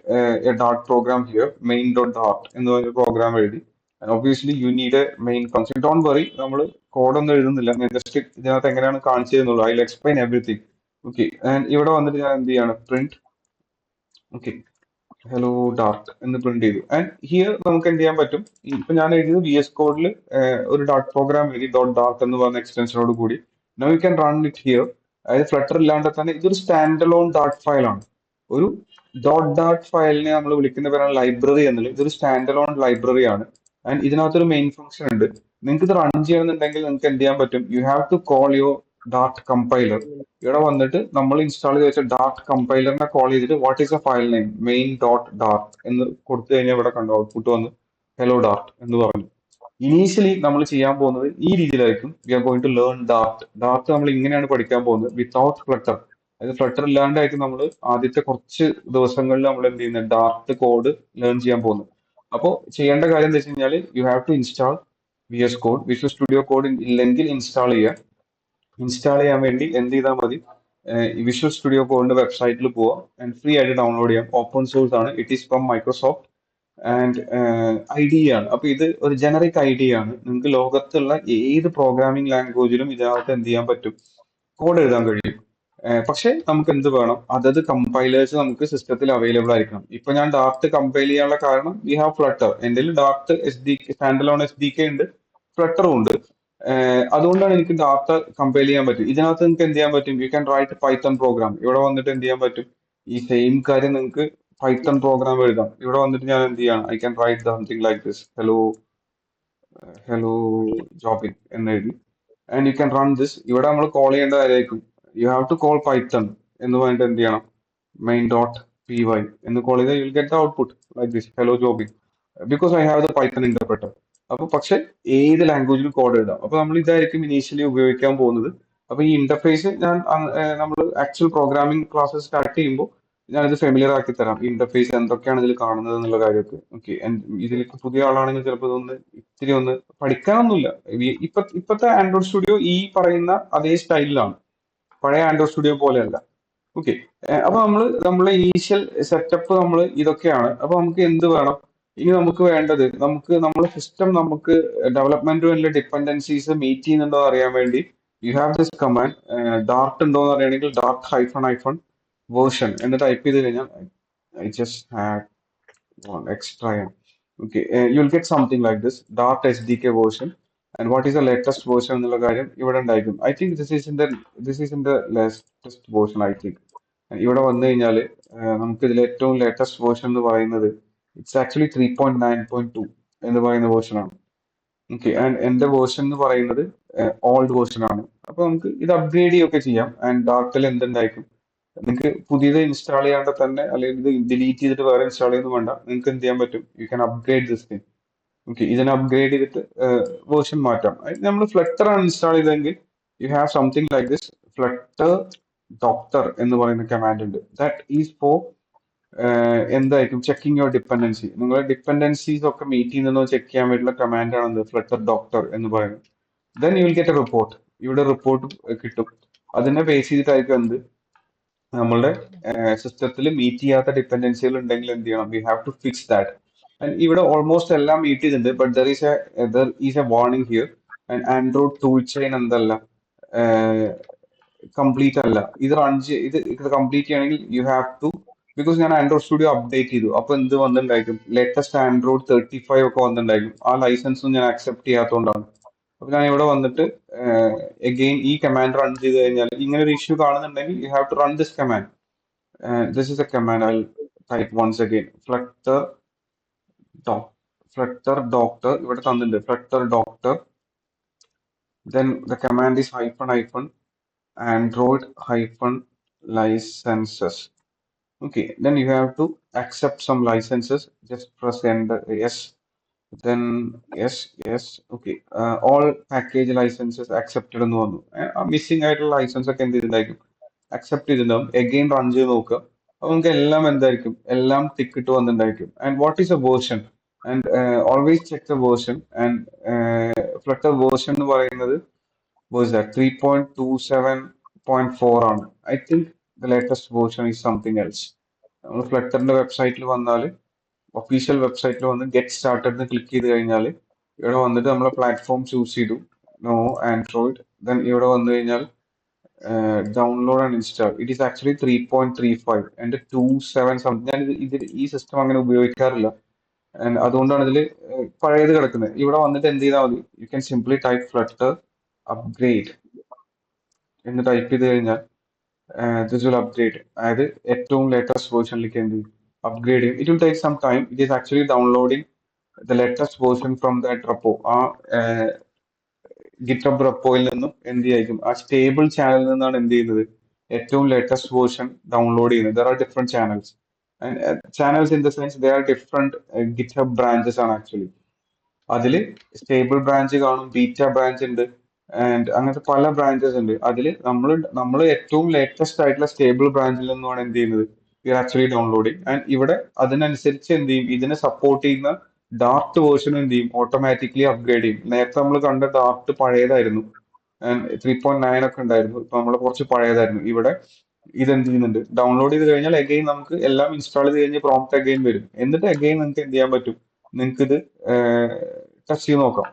A: a Dart program here, main dot Dart എന്ന് പറഞ്ഞ പ്രോഗ്രാം എഴുതി. Obviously you need a main function. Don't worry, നമ്മൾ കോഡൊന്നും എഴുതുന്നില്ല, ഞാൻ ജസ്റ്റ് ഇതിനകത്ത് എങ്ങനെയാണ് കാണിച്ചു തരുന്നുള്ളൂ. I will explain everything. Okay, and ഇവിടെ വന്നിട്ട് ഞാൻ എന്ത് ചെയ്യാണ്, പ്രിന്റ്. ഓക്കെ, ഹലോ ഡാർട്ട് എന്ന് പ്രിന്റ് ചെയ്തു. ആൻഡ് ഹിയർ നമുക്ക് എന്ത് ചെയ്യാൻ പറ്റും, ഇപ്പൊ ഞാൻ എഴുതിയത് വി എസ് കോഡിൽ ഒരു ഡാർട്ട് പ്രോഗ്രാം എഴുതി, ഡോട്ട് ഡാർട്ട് എന്ന് പറഞ്ഞ എക്സ്റ്റൻഷനോട് കൂടി. Now you can run it here. അതായത് ഫ്ലട്ടർ ഇല്ലാണ്ട് തന്നെ ഇതൊരു സ്റ്റാൻഡ് അലോൺ ഡാർട്ട് ഫയലാണ്. ഒരു ഡോട്ട് ഡാർട്ട് ഫയലിനെ നമ്മൾ വിളിക്കുന്ന പേരാണ് ലൈബ്രറി എന്നുള്ളത്. ഇതൊരു സ്റ്റാൻഡ് അലോൺ ലൈബ്രറി ആണ്. ആൻഡ് ഇതിനകത്തൊരു മെയിൻ ഫംഗ്ഷൻ ഉണ്ട്. നിങ്ങൾക്ക് ഇത് റൺ ചെയ്യണമെന്നുണ്ടെങ്കിൽ നിങ്ങൾക്ക് എന്ത് ചെയ്യാൻ പറ്റും, you have to call your Dart compiler. ഇവിടെ വന്നിട്ട് നമ്മൾ ഇൻസ്റ്റാൾ ചെയ്ത് വെച്ച ഡാർട്ട് കമ്പൈലറിനെ കോൾ ചെയ്തിട്ട് what is a file name, main dot Dart എന്ന് കൊടുത്തു കഴിഞ്ഞാൽ ഇവിടെ കണ്ടു ഔട്ട്പുട്ട് വന്ന് ഹലോ ഡാർട്ട് എന്ന് പറഞ്ഞു. ഇനീഷ്യലി നമ്മൾ ചെയ്യാൻ പോകുന്നത് ഈ രീതിയിലായിരിക്കും. We are going to learn Dart. Dart നമ്മൾ ഇങ്ങനെയാണ് പഠിക്കാൻ പോകുന്നത്, വിത്തൗട്ട് ഫ്ലട്ടർ. അതായത് ഫ്ലട്ടർ ഇല്ലാണ്ടായിരിക്കും നമ്മൾ ആദ്യത്തെ കുറച്ച് ദിവസങ്ങളിൽ നമ്മൾ എന്ത് ചെയ്യുന്നത്, ഡാർട്ട് കോഡ് ലേൺ ചെയ്യാൻ പോകുന്നത്. അപ്പോൾ ചെയ്യേണ്ട കാര്യം എന്താ വെച്ച് കഴിഞ്ഞാൽ, you have to install V S Code. Visual Studio Code ഇല്ലെങ്കിൽ ഇൻസ്റ്റാൾ ചെയ്യുക. ഇൻസ്റ്റാൾ ചെയ്യാൻ വേണ്ടി എന്ത് ചെയ്താൽ മതി, വിഷ്വൽ സ്റ്റുഡിയോ കോഡിന്റെ വെബ്സൈറ്റിൽ പോവാം ആൻഡ് ഫ്രീ ആയിട്ട് ഡൗൺലോഡ് ചെയ്യാം. ഓപ്പൺ സോഴ്സ് ആണ്, it is from Microsoft. And ID ആണ്. അപ്പൊ ഇത് ഒരു ജനറിക് ഐഡി ആണ്. നിങ്ങൾക്ക് ലോകത്തുള്ള ഏത് പ്രോഗ്രാമിംഗ് ലാംഗ്വേജിലും ഇതിനകത്ത് എന്ത് ചെയ്യാൻ പറ്റും, കോഡ് എഴുതാൻ കഴിയും. പക്ഷെ നമുക്ക് എന്ത് വേണം, അതത് കമ്പൈലേഴ്സ് നമുക്ക് സിസ്റ്റത്തിൽ അവൈലബിൾ ആയിരിക്കണം. ഇപ്പൊ ഞാൻ ഡാർട്ട് കമ്പൈൽ ചെയ്യാനുള്ള കാരണം വി ഹാവ് ഫ്ലട്ടർ. എൻ്റെ Dart S D stand alone S D K ഉണ്ട്, ഫ്ലട്ടറും ഉണ്ട്. അതുകൊണ്ടാണ് എനിക്ക് ഡാറ്റ കമ്പയർ ചെയ്യാൻ പറ്റും. ഇതിനകത്ത് നിങ്ങൾക്ക് എന്ത് ചെയ്യാൻ പറ്റും, you can right Python programme. ഇവിടെ വന്നിട്ട് എന്ത് ചെയ്യാൻ പറ്റും, ഈ സെയിം കാര്യം നിങ്ങൾക്ക് പൈത്തൺ പ്രോഗ്രാം എഴുതാം. ഇവിടെ വന്നിട്ട് ഞാൻ എന്ത് ചെയ്യാണ്, I can write something like this, hello Jobin എന്ന് എഴുതി. And you can run this. ഇവിടെ നമ്മൾ കോൾ ചെയ്യേണ്ട കാര്യമായിരിക്കും, you have to call Python എന്ന് പറഞ്ഞിട്ട് എന്ത് ചെയ്യണം, മെയിൻ ഡോട്ട് പി വൈ എന്ന് കോൾ ചെയ്താൽ you will get the output like this, hello Jobin, because I have the Python interpreter. അപ്പൊ പക്ഷെ ഏത് ലാംഗ്വേജിലും കോഡ് എഴുതാം. അപ്പൊ നമ്മൾ ഇതായിരിക്കും ഇനീഷ്യലി ഉപയോഗിക്കാൻ പോകുന്നത്. അപ്പൊ ഈ ഇന്റർഫേസ് ഞാൻ നമ്മൾ ആക്ച്വൽ പ്രോഗ്രാമിംഗ് ക്ലാസ് സ്റ്റാർട്ട് ചെയ്യുമ്പോൾ ഞാനിത് ഫെമിലിയർ ആക്കി തരാം. ഇന്റർഫേസ് എന്തൊക്കെയാണ് ഇതിൽ കാണുന്നത് എന്നുള്ള കാര്യമൊക്കെ. ഓക്കെ, ഇതിലേക്ക് പുതിയ ആളാണെങ്കിൽ ചിലപ്പോൾ ഇതൊന്ന് ഇത്തിരി ഒന്ന് പഠിക്കാനൊന്നുമില്ല. ഇപ്പത്തെ ആൻഡ്രോയിഡ് സ്റ്റുഡിയോ ഈ പറയുന്ന അതേ സ്റ്റൈലിലാണ്, പഴയ ആൻഡ്രോയിഡ് സ്റ്റുഡിയോ പോലെയല്ല. ഓക്കെ, അപ്പൊ നമ്മളെ ഇനീഷ്യൽ സെറ്റപ്പ് നമ്മൾ ഇതൊക്കെയാണ്. അപ്പൊ നമുക്ക് എന്ത് വേണം, ഇനി നമുക്ക് വേണ്ടത്, നമ്മുടെ സിസ്റ്റം നമുക്ക് ഡെവലപ്മെന്റ് വലിയ ഡിപ്പെൻഡൻസീസ് മീറ്റ് ചെയ്യുന്നുണ്ടോ എന്ന് അറിയാൻ വേണ്ടി you have this command. Dart ഉണ്ടോ എന്ന് അറിയണമെങ്കിൽ ഡാർട്ട് ഹൈഫൺ ഹൈഫൺ വേർഷൻ എന്ന് ടൈപ്പ് ചെയ്ത് കഴിഞ്ഞാൽ I just had extra. Okay, you'll get something like this, dart sdk version. And what is the latest version എന്നുള്ള കാര്യം ഇവിടെ ഉണ്ടായിരിക്കും. I think this is in the latest version, I think. And ഇവിടെ വന്നു കഴിഞ്ഞാൽ നമുക്ക് ഇതിൽ ഏറ്റവും ലേറ്റസ്റ്റ് വേർഷൻ എന്ന് പറയുന്നത് ഇറ്റ്സ് ആക്ച്വലി 3.9.2 എന്ന് പറയുന്ന വേർഷൻ ആണ്. ഓക്കെ, ആൻഡ് എന്റെ വേർഷൻ എന്ന് പറയുന്നത് ഓൾഡ് വേർഷൻ ആണ്. അപ്പൊ നമുക്ക് ഇത് അപ്ഗ്രേഡ് ചെയ്യുകയൊക്കെ ചെയ്യാം. ആൻഡ് ഡാർട്ടിൽ എന്തുണ്ടായിരിക്കും, നിങ്ങൾക്ക് പുതിയത് ഇൻസ്റ്റാൾ ചെയ്യാണ്ട് തന്നെ, അല്ലെങ്കിൽ ഇത് ഡിലീറ്റ് ചെയ്തിട്ട് വേറെ ഇൻസ്റ്റാൾ ചെയ്യുന്നു വേണ്ട, നിങ്ങൾക്ക് എന്ത് ചെയ്യാൻ പറ്റും, you can upgrade this thing. Okay, ഇതിനെ അപ്ഗ്രേഡ് ചെയ്തിട്ട് വേർഷൻ മാറ്റാം. നമ്മൾ ഫ്ലട്ടർ ആണ് ഇൻസ്റ്റാൾ ചെയ്തതെങ്കിൽ you have something like this, Flutter doctor എന്ന് പറയുന്ന കമാൻഡ് ഉണ്ട്. ദാറ്റ് ഈസ് ഫോർ എന്തായിരിക്കും, ചെക്കിങ് യുവർ ഡിപ്പെൻഡൻസി. നിങ്ങളുടെ ഡിപ്പെൻഡൻസീസ് ഒക്കെ മീറ്റ് ചെയ്യുന്നതോ ചെക്ക് ചെയ്യാൻ വേണ്ടിയുള്ള കമാൻഡാണ് ഫ്ലട്ടർ ഡോക്ടർ എന്ന് പറയുന്നത്. Then you will get a report. ഇവിടെ റിപ്പോർട്ട് കിട്ടും. അതിനെ ബേസ് ചെയ്തിട്ടായിരിക്കും എന്ത്, നമ്മളുടെ സിസ്റ്റത്തിൽ മീറ്റ് ചെയ്യാത്ത ഡിപ്പെൻഡൻസികൾ ഉണ്ടെങ്കിൽ എന്ത് ചെയ്യണം, we have to fix that. And ഇവിടെ ഓൾമോസ്റ്റ് എല്ലാം മീറ്റ് ചെയ്തിട്ടുണ്ട്. But there is a warning here. And Android tool chain എന്തല്ല, കംപ്ലീറ്റ് അല്ല. ഇത് കംപ്ലീറ്റ് ചെയ്യണമെങ്കിൽ യു ഹാവ് ടു, ബിക്കോസ് ഞാൻ ആൻഡ്രോയിഡ് സ്റ്റുഡിയോ അപ്ഡേറ്റ് ചെയ്തു. അപ്പൊ എന്ത് വന്നിട്ടുണ്ടായിരിക്കും, ലേറ്റസ്റ്റ് ആൻഡ്രോയിഡ് 35 ഒക്കെ വന്നിട്ടുണ്ടായിരിക്കും. ആ ലൈസൻസും ഞാൻ അക്സെപ്റ്റ് ചെയ്യാത്തതുകൊണ്ടാണ്. അപ്പൊ ഞാൻ ഇവിടെ വന്നിട്ട് എഗെയിൻ ഈ കമാൻഡ് റൺ ചെയ്ത് കഴിഞ്ഞാൽ ഇങ്ങനെ ഒരു ഇഷ്യൂ കാണുന്നുണ്ടെങ്കിൽ you have to run this command. This is a command. I'll type once again. Doc, Flutter doctor. ഇവിടെ തന്നിട്ടുണ്ട് Flutter doctor. Then the command is hyphen Android hyphen licenses. Okay, then you have to accept some licenses. Just press enter. Yes. Then yes. Okay. All package licenses accepted എന്ന് വന്നു. Missing ആയിട്ടുള്ള licence ഒക്കെ എന്ത് ചെയ്തിട്ടുണ്ടായിരിക്കും accept ചെയ്തിട്ടുണ്ടാവും. Again run ചെയ്ത് നോക്കുക. അപ്പൊ നമുക്ക് എല്ലാം എന്തായിരിക്കും എല്ലാം ടിക്ക് ഇട്ട് വന്നിട്ടുണ്ടായിരിക്കും. And what is a version and always check the version and Flutter version എന്ന് പറയുന്നത് was that 3.27.4 ആണ്. I think the latest version is something else. നമ്മൾ ഫ്ലട്ടറിന്റെ വെബ്സൈറ്റിൽ വന്നാൽ ഒഫീഷ്യൽ വെബ്സൈറ്റിൽ വന്ന് ഗെറ്റ് സ്റ്റാർട്ടഡ് എന്ന് ക്ലിക്ക് ചെയ്ത് കഴിഞ്ഞാൽ ഇവിടെ വന്നിട്ട് നമ്മൾ പ്ലാറ്റ്ഫോം ചൂസ് ചെയ്തു നോ ആൻഡ്രോയിഡ് ദെൻ ഇവിടെ വന്നു കഴിഞ്ഞാൽ download and install it is actually 3.35 എൻ്റെ 27 സംതിങ് ഞാൻ ഈ സിസ്റ്റം അങ്ങനെ ഉപയോഗിക്കാറില്ല And അതുകൊണ്ടാണ് ഇതിൽ പഴയത് കിടക്കുന്നത് ഇവിടെ വന്നിട്ട് എന്ത് ചെയ്താൽ മതി you can simply type flutter upgrade എന്ന് ടൈപ്പ് ചെയ്ത് കഴിഞ്ഞാൽ ദിസ് വിൽ അപ്ഗ്രേഡ് അതായത് ഏറ്റവും ലേറ്റസ്റ്റ് വേർഷനിലേക്ക് എന്ത് ചെയ്യും അപ്ഗ്രേഡ് ചെയ്യും it will take some time it is actually downloading the latest version from that repo ആ ഗിറ്റബ് റെപ്പോയിൽ നിന്നും എന്ത് ചെയ്യും ആ സ്റ്റേബിൾ ചാനലിൽ നിന്നാണ് എന്ത് ചെയ്യുന്നത് ഏറ്റവും ലേറ്റസ്റ്റ് വേർഷൻ ഡൗൺലോഡ് ചെയ്യുന്നത് there are different channels channels in the sense they are different GitHub branches ആണ് ആക്ച്വലി അതിൽ സ്റ്റേബിൾ ബ്രാഞ്ച് കാണും ബീറ്റ ബ്രാഞ്ച് ഉണ്ട് ആൻഡ് അങ്ങനത്തെ പല ബ്രാഞ്ചസ് ഉണ്ട് അതിൽ നമ്മൾ ഏറ്റവും ലേറ്റസ്റ്റ് ആയിട്ടുള്ള സ്റ്റേബിൾ ബ്രാഞ്ചിൽ നിന്നുമാണ് എന്ത് ചെയ്യുന്നത് we are actually downloading and ഇവിടെ അതിനനുസരിച്ച് എന്ത് ചെയ്യും ഇതിനെ സപ്പോർട്ട് ചെയ്യുന്ന ഡാർട്ട് വേർഷൻ എന്ത് ചെയ്യും ഓട്ടോമാറ്റിക്കലി അപ്ഗ്രേഡ് ചെയ്യും നേരത്തെ നമ്മൾ കണ്ട ഡാർട്ട് പഴയതായിരുന്നു 3.9 ഒക്കെ ഉണ്ടായിരുന്നു ഇപ്പൊ നമ്മൾ കുറച്ച് പഴയതായിരുന്നു ഇവിടെ ഇതെന്ത് ചെയ്യുന്നുണ്ട് ഡൗൺലോഡ് ചെയ്ത് കഴിഞ്ഞാൽ അഗെയിൻ നമുക്ക് എല്ലാം ഇൻസ്റ്റാൾ ചെയ്ത് കഴിഞ്ഞ് പ്രോംപ്റ്റ് അഗെയിൻ വരും എന്നിട്ട് അഗെയിൻ നിങ്ങൾക്ക് എന്ത് ചെയ്യാൻ പറ്റും നിങ്ങൾക്ക് ഇത് ടച്ച് ചെയ്ത് നോക്കാം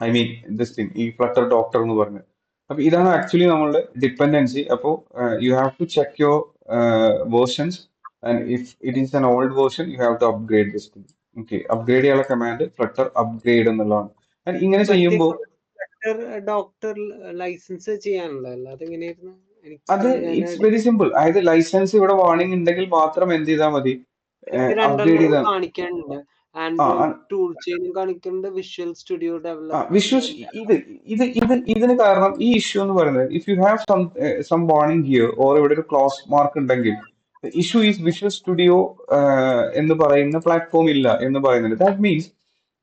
A: ഐ മീൻ ദിസ് തിങ് ഈ ഫ്ലട്ടർ ഡോക്ടർ എന്ന് പറഞ്ഞത് അപ്പൊ ഇതാണ് ആക്ച്വലി നമ്മളുടെ ഡിപ്പെൻഡൻസി അപ്പോൾ you have to check your versions and if it is an old version you have to upgrade this thing okay upgrade ചെയ്യാനുള്ള കമാൻഡ് ഫ്ലട്ടർ അപ്ഗ്രേഡ് എന്നുള്ളതാണ് and ഇങ്ങനെ
B: മറ്റേ
A: ചെയ്യുമ്പോൾ
B: ഡോക്ടർ ലൈസൻസ് ചെയ്യാനുള്ളതല്ല അതെങ്ങനെയായിരുന്നു
A: അത്
B: എനിക്ക്
A: ഇറ്റ്സ് വെരി സിമ്പിൾ അതായത് ലൈസൻസ് ഇവിടെ വാർണിംഗ് ഉണ്ടെങ്കിൽ മാത്രം എന്ത് ചെയ്താൽ മതി
B: എനിക്ക്
A: അപ്ഗ്രേഡ്
B: രണ്ടെണ്ണം
A: ചെയ്താൽ
B: കാണിക്കാനുണ്ട്
A: ആ
B: ആൻഡ്രോയിഡ് ടൂൾ ചെയിനും കാണിക്കുന്നുണ്ട് വിഷ്വൽ സ്റ്റുഡിയോ
A: വിശ്വസ്
B: ഡെവലപ്മെന്റ്
A: ഇതിന് കാരണം ഈ ഇഷ്യൂ എന്ന് പറയുന്നത് if you have some warning here or ഇവിടെ ഒരു ക്ലോസ് മാർക്ക് ഉണ്ടെങ്കിൽ ഇഷ്യൂ ഈസ് വിഷ്വൽ സ്റ്റുഡിയോ എന്ന് പറയുന്ന പ്ലാറ്റ്ഫോം ഇല്ല എന്ന് പറയുന്നത് ദാറ്റ് മീൻസ്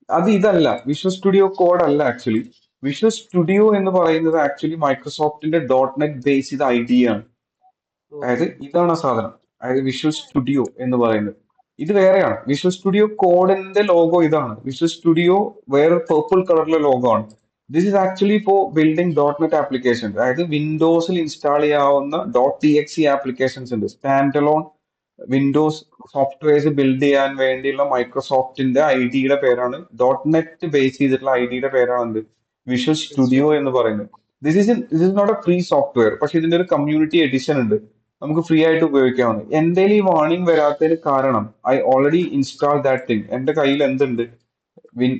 A: അത് ഇതല്ല വിഷ്വൽ സ്റ്റുഡിയോ കോഡ് അല്ല ആക്ച്വലി വിഷ്വൽ സ്റ്റുഡിയോ എന്ന് പറയുന്നത് ആക്ച്വലി മൈക്രോസോഫ്റ്റിന്റെ .NET ബേസ് ചെയ്ത ഐഡിയ ആണ് അതായത് ഇതാണ് ആ സാധനം അതായത് വിഷ്വൽ സ്റ്റുഡിയോ എന്ന് പറയുന്നത് ഇത് വേറെയാണ് വിഷ്വൽ സ്റ്റുഡിയോ കോഡിന്റെ ലോഗോ ഇതാണ് വിഷ്വൽ സ്റ്റുഡിയോ വേറെ പേർപ്പിൾ കളറിലെ ലോഗോ ആണ് this is actually for building .NET application അതായത് വിൻഡോസിൽ ഇൻസ്റ്റാൾ ചെയ്യാവുന്ന .exe ആപ്ലിക്കേഷൻസ് ഉണ്ട് stand alone Windows softwares build ചെയ്യാൻ വേണ്ടിയുള്ള മൈക്രോസോഫ്റ്റിന്റെ ഐഡിയുടെ പേരാണ് .NET ബേസ് ചെയ്തിട്ടുള്ള ഐഡിയുടെ പേരാണ് എന്ത് വിഷ്വൽ സ്റ്റുഡിയോ എന്ന് പറയുന്നത് this is not a free software പക്ഷെ ഇതിന്റെ ഒരു കമ്മ്യൂണിറ്റി എഡിഷൻ ഉണ്ട് നമുക്ക് ഫ്രീ ആയിട്ട് ഉപയോഗിക്കാവുന്നത് എന്റെ ഈ വാർണിംഗ് വരാത്തതിന് കാരണം I already install that thing എന്റെ കയ്യിൽ എന്തുണ്ട്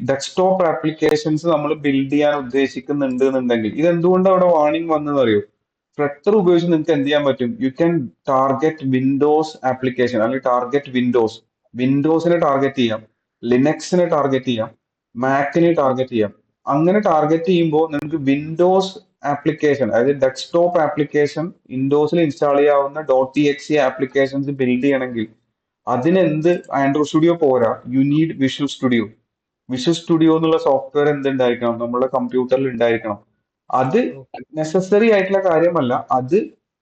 A: ഡെസ്ക്ടോപ്പ് ആപ്ലിക്കേഷൻസ് നമ്മൾ ബിൽഡ് ചെയ്യാൻ ഉദ്ദേശിക്കുന്നുണ്ട് എന്നുണ്ടെങ്കിൽ ഇത് എന്തുകൊണ്ട് അവിടെ വാർണിംഗ് വന്നതെന്ന് അറിയോ ഫ്ലട്ടർ ഉപയോഗിച്ച് നിങ്ങൾക്ക് എന്ത് ചെയ്യാൻ പറ്റും you can target Windows application അല്ലെങ്കിൽ ടാർഗറ്റ് വിൻഡോസിനെ ടാർഗറ്റ് ചെയ്യാം ലിനക്സിനെ ടാർഗറ്റ് ചെയ്യാം മാക്കിനെ ടാർഗറ്റ് ചെയ്യാം അങ്ങനെ ടാർഗറ്റ് ചെയ്യുമ്പോൾ നിങ്ങൾക്ക് വിൻഡോസ് ആപ്ലിക്കേഷൻ അതായത് ഡെസ്ക്ടോപ്പ് ആപ്ലിക്കേഷൻ വിൻഡോസിൽ ഇൻസ്റ്റാൾ ചെയ്യാവുന്ന .exe ആപ്ലിക്കേഷൻസ് ബിൽഡ് ചെയ്യണമെങ്കിൽ അതിനെന്ത് ആൻഡ്രോയിഡ് സ്റ്റുഡിയോ പോരാ യു നീഡ് വിഷ്വൽ സ്റ്റുഡിയോ എന്നുള്ള സോഫ്റ്റ്വെയർ എന്തുണ്ടായിരിക്കണം നമ്മുടെ കമ്പ്യൂട്ടറിൽ ഉണ്ടായിരിക്കണം അത് നെസസറി ആയിട്ടുള്ള കാര്യമല്ല അത്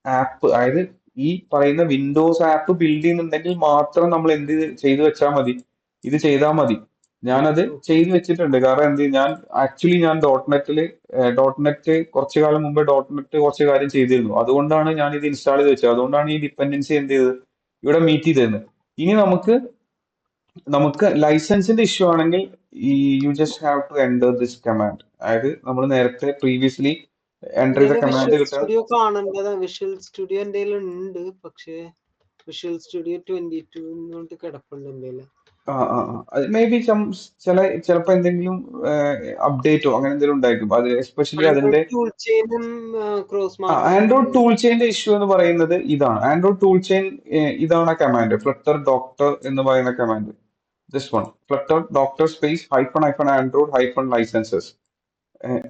A: ആപ്പ് അതായത് ഈ പറയുന്ന വിൻഡോസ് ആപ്പ് ബിൽഡ് ചെയ്യുന്നുണ്ടെങ്കിൽ മാത്രം നമ്മൾ എന്ത് ചെയ്തു വെച്ചാൽ മതി ഇത് ചെയ്താൽ മതി ഞാനത് ചെയ്തു വെച്ചിട്ടുണ്ട് കാരണം എന്ത് ഞാൻ .NET കുറച്ചു കാലം മുമ്പ് .NET കുറച്ച് കാര്യം ചെയ്തിരുന്നു അതുകൊണ്ടാണ് ഞാൻ ഇത് ഇൻസ്റ്റാൾ ചെയ്ത് വെച്ചത് അതുകൊണ്ടാണ് ഈ ഡിപ്പെൻഡൻസി എന്ത് ചെയ്തത് ഇവിടെ മീറ്റ് ചെയ്തത് ഇനി നമുക്ക് ലൈസൻസിന്റെ ഇഷ്യൂ ആണെങ്കിൽ you just have to enter this command അതായത് നമ്മൾ നേരത്തെ പ്രീവിയസ്ലി എൻ്റർ ചെയ്ത കമാൻഡ്
B: വിഷ്വൽ
A: കിട്ടാൻ
B: സ്റ്റുഡിയോ കാണേണ്ടതാ വിഷ്വൽ സ്റ്റുഡിയോ എന്റെ ഉണ്ട് പക്ഷേ വിഷ്വൽ സ്റ്റുഡിയോ 22 കിടപ്പുണ്ട് എന്റെ
A: മേ ബി ചിലപ്പോ എന്തെങ്കിലും അപ്ഡേറ്റോ അങ്ങനെ എന്തെങ്കിലും ഉണ്ടായിരിക്കും. അത് എസ്പെഷ്യലി അതിന്റെ
B: ആൻഡ്രോയിഡ് ടൂൾ ചെയിനും ക്രോസ് മാർക്കറ്റും
A: ആൻഡ്രോയിഡ് ടൂൾ ചെയിന്റെ ഇഷ്യൂ എന്ന് പറയുന്നത് ഇതാണ്. ആൻഡ്രോയിഡ് ടൂൾ ചെയിൻ ഇതാണ് കമാൻഡ്, ഫ്ലട്ടർ ഡോക്ടർ എന്ന് പറയുന്ന command. This one, Flutter doctor space hyphen hyphen Android hyphen licenses.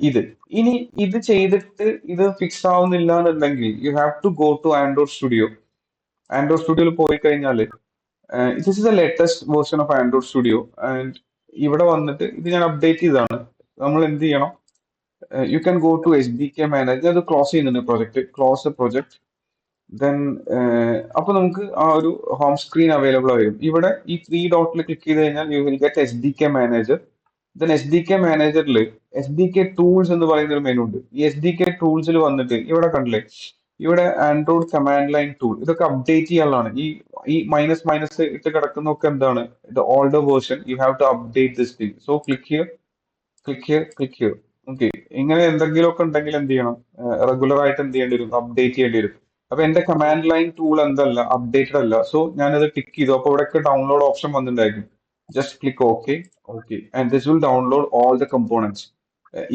A: ഇത് ഇനി ഇത് ചെയ്തിട്ട് ഇത് ഫിക്സ് ആവുന്നില്ല എന്നുണ്ടെങ്കിൽ you have to go to Android studio. Android സ്റ്റുഡിയോയിൽ പോയി കഴിഞ്ഞാൽ this is the latest version of Android studio. And ഇവിടെ വന്നിട്ട് ഇത് ഞാൻ അപ്ഡേറ്റ് ചെയ്തതാണ്. നമ്മൾ എന്ത് ചെയ്യണം? You can go to SDK manager. അത് ക്ലോസ് ചെയ്യുന്നുണ്ട്, പ്രൊജക്ട് ക്ലോസ് പ്രൊജക്ട്. ദെൻ അപ്പൊ നമുക്ക് ആ ഒരു ഹോം സ്ക്രീൻ അവൈലബിൾ ആയിരിക്കും. ഇവിടെ ഈ ത്രീ ഡോട്ടിൽ ക്ലിക്ക് ചെയ്ത് കഴിഞ്ഞാൽ U will get SDK manager. Then SDK മാനേജറിൽ SDK tools എന്ന് പറയുന്ന ഒരു മെനു ഉണ്ട്. ഈ SDK ടൂൾസിൽ വന്നിട്ട് ഇവിടെ കണ്ടില്ലേ, ഇവിടെ ആൻഡ്രോയിഡ് കമാൻഡ് ലൈൻ ടൂൾ, ഇതൊക്കെ അപ്ഡേറ്റ് ചെയ്യാനുള്ളതാണ്. ഈ മൈനസ് മൈനസ് ഇട്ട് കിടക്കുന്നതൊക്കെ എന്താണ്? The older version. You have to update this thing. So click here, click here, click here. Okay, ഇങ്ങനെ എന്തെങ്കിലുമൊക്കെ ഉണ്ടെങ്കിൽ എന്ത് ചെയ്യണം? റെഗുലർ ആയിട്ട് എന്ത് ചെയ്യേണ്ടി വരും? അപ്ഡേറ്റ് ചെയ്യേണ്ടി വരും. അപ്പൊ എന്റെ കമാൻഡ് ലൈൻ ടൂൾ എന്തല്ല, അപ്ഡേറ്റഡ് അല്ല. സോ ഞാനത് ക്ലിക്ക് ചെയ്തു. അപ്പൊ ഇവിടെയൊക്കെ ഡൗൺലോഡ് ഓപ്ഷൻ വന്നിട്ടുണ്ടായിരിക്കും. Just click okay. Okay, and this will download all the components.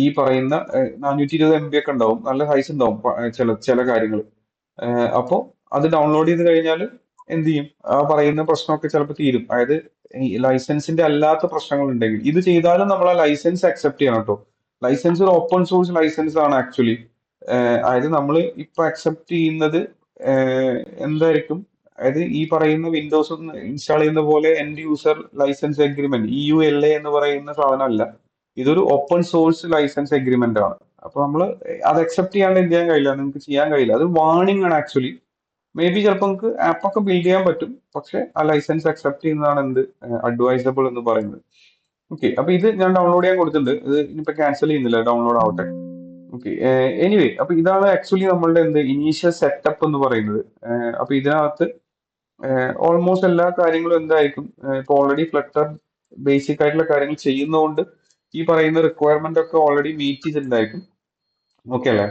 A: ഈ പറയുന്ന 420 MB ഒക്കെ ഉണ്ടാവും, നല്ല സൈസ് ഉണ്ടാവും ചില ചില കാര്യങ്ങൾ. അപ്പോ അത് ഡൗൺലോഡ് ചെയ്ത് കഴിഞ്ഞാൽ എന്ത് ചെയ്യും? ആ പറയുന്ന പ്രശ്നമൊക്കെ ചിലപ്പോൾ തീരും. അതായത് ഈ ലൈസൻസിന്റെ അല്ലാത്ത പ്രശ്നങ്ങൾ ഉണ്ടെങ്കിൽ ഇത് ചെയ്താലും നമ്മൾ ആ ലൈസൻസ് അക്സെപ്റ്റ് ചെയ്യണം കേട്ടോ. ലൈസൻസ് ഒരു ഓപ്പൺ സോഴ്സ് ലൈസൻസ് ആണ് ആക്ച്വലി. അതായത് നമ്മൾ ഇപ്പൊ അക്സെപ്റ്റ് ചെയ്യുന്നത് എന്തായിരിക്കും? അതായത് ഈ പറയുന്ന വിൻഡോസ് ഇൻസ്റ്റാൾ ചെയ്യുന്ന പോലെ end user license agreement EULA എന്ന് പറയുന്ന സാധനമല്ല. ഇതൊരു ഓപ്പൺ സോഴ്സ് ലൈസൻസ് എഗ്രിമെന്റ് ആണ്. അപ്പൊ നമ്മൾ അത് അക്സെപ്റ്റ് ചെയ്യാണ്ട് എന്ത് ചെയ്യാൻ കഴിയില്ല, നിങ്ങൾക്ക് ചെയ്യാൻ കഴിയില്ല. അത് വാർണിംഗ് ആണ് ആക്ച്വലി. മേ ബി ചിലപ്പോൾ നമുക്ക് ആപ്പൊക്കെ ബിൽഡ് ചെയ്യാൻ പറ്റും, പക്ഷെ ആ ലൈസൻസ് അക്സെപ്റ്റ് ചെയ്യുന്നതാണ് എന്ത് അഡ്വൈസബിൾ എന്ന് പറയുന്നത്. ഓക്കെ, അപ്പൊ ഇത് ഞാൻ ഡൗൺലോഡ് ചെയ്യാൻ കൊടുത്തിട്ടുണ്ട്. ഇത് ഇനിയിപ്പോ ക്യാൻസൽ ചെയ്യുന്നില്ല, ഡൗൺലോഡ് ആവട്ടെ. ഓക്കെ, എനിവേ, അപ്പൊ ഇതാണ് ആക്ച്വലി നമ്മളുടെ എന്ത് ഇനീഷ്യൽ സെറ്റപ്പ് എന്ന് പറയുന്നത്. അപ്പൊ ഇതിനകത്ത് ഓൾമോസ്റ്റ് എല്ലാ കാര്യങ്ങളും എന്തായിരിക്കും? ഇപ്പൊ ഓൾറെഡി ഫ്ലട്ടർ ബേസിക് ആയിട്ടുള്ള കാര്യങ്ങൾ ചെയ്യുന്നതുകൊണ്ട് ഈ പറയുന്ന റിക്വയർമെന്റ് ഒക്കെ ഓൾറെഡി മീറ്റ് ചെയ്തിട്ടുണ്ടായിരിക്കും. ഓക്കെ അല്ലേ?